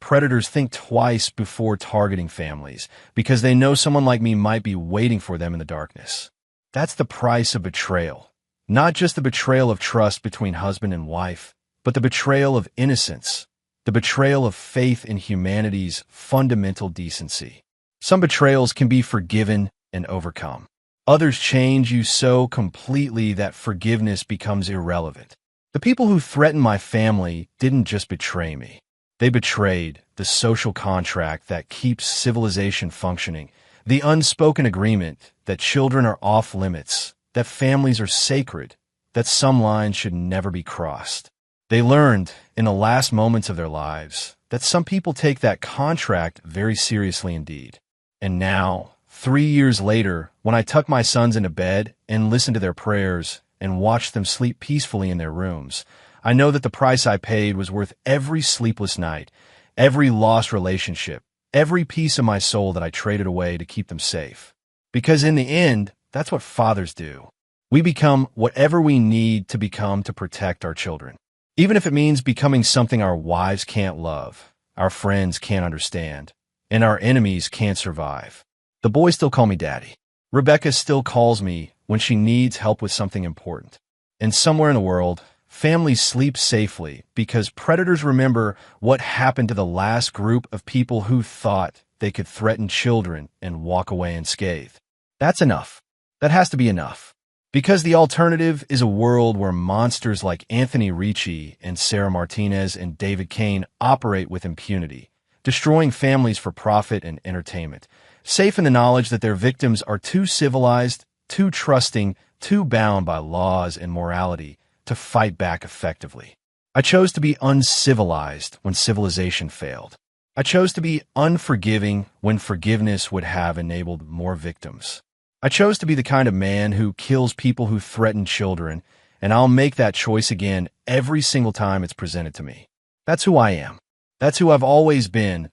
predators think twice before targeting families because they know someone like me might be waiting for them in the darkness. That's the price of betrayal. Not just the betrayal of trust between husband and wife, but the betrayal of innocence, the betrayal of faith in humanity's fundamental decency. Some betrayals can be forgiven and overcome. Others change you so completely that forgiveness becomes irrelevant. The people who threatened my family didn't just betray me. They betrayed the social contract that keeps civilization functioning, the unspoken agreement that children are off limits, that families are sacred, that some lines should never be crossed. They learned, in the last moments of their lives, that some people take that contract very seriously indeed. And now, 3 years later, when I tuck my sons into bed and listen to their prayers and watch them sleep peacefully in their rooms, I know that the price I paid was worth every sleepless night, every lost relationship, every piece of my soul that I traded away to keep them safe. Because in the end, that's what fathers do. We become whatever we need to become to protect our children. Even if it means becoming something our wives can't love, our friends can't understand, and our enemies can't survive. The boys still call me Daddy. Rebecca still calls me when she needs help with something important. And somewhere in the world, families sleep safely because predators remember what happened to the last group of people who thought they could threaten children and walk away unscathed. That's enough. That has to be enough. Because the alternative is a world where monsters like Anthony Ricci and Sarah Martinez and David Kane operate with impunity, destroying families for profit and entertainment, safe in the knowledge that their victims are too civilized, too trusting, too bound by laws and morality to fight back effectively. I chose to be uncivilized when civilization failed. I chose to be unforgiving when forgiveness would have enabled more victims. I chose to be the kind of man who kills people who threaten children, and I'll make that choice again every single time it's presented to me. That's who I am. That's who I've always been,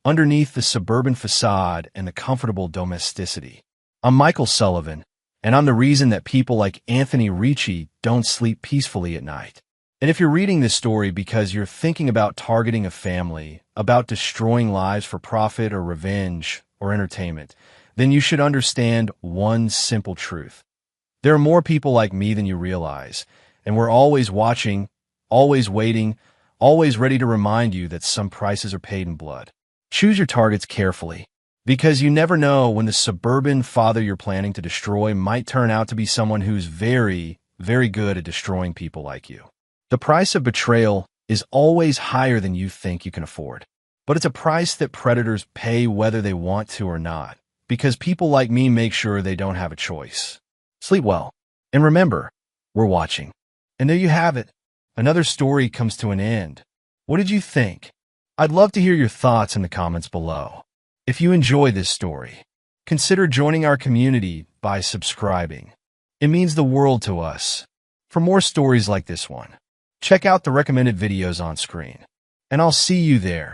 underneath the suburban facade and the comfortable domesticity. I'm Michael Sullivan, and I'm the reason that people like Anthony Ricci don't sleep peacefully at night. And if you're reading this story because you're thinking about targeting a family, about destroying lives for profit or revenge or entertainment, then you should understand one simple truth. There are more people like me than you realize, and we're always watching, always waiting, always ready to remind you that some prices are paid in blood. Choose your targets carefully, because you never know when the suburban father you're planning to destroy might turn out to be someone who's very, very good at destroying people like you. The price of betrayal is always higher than you think you can afford, but it's a price that predators pay whether they want to or not, because people like me make sure they don't have a choice. Sleep well, and remember, we're watching. And there you have it. Another story comes to an end. What did you think? I'd love to hear your thoughts in the comments below. If you enjoy this story, consider joining our community by subscribing. It means the world to us. For more stories like this one, check out the recommended videos on screen, and I'll see you there.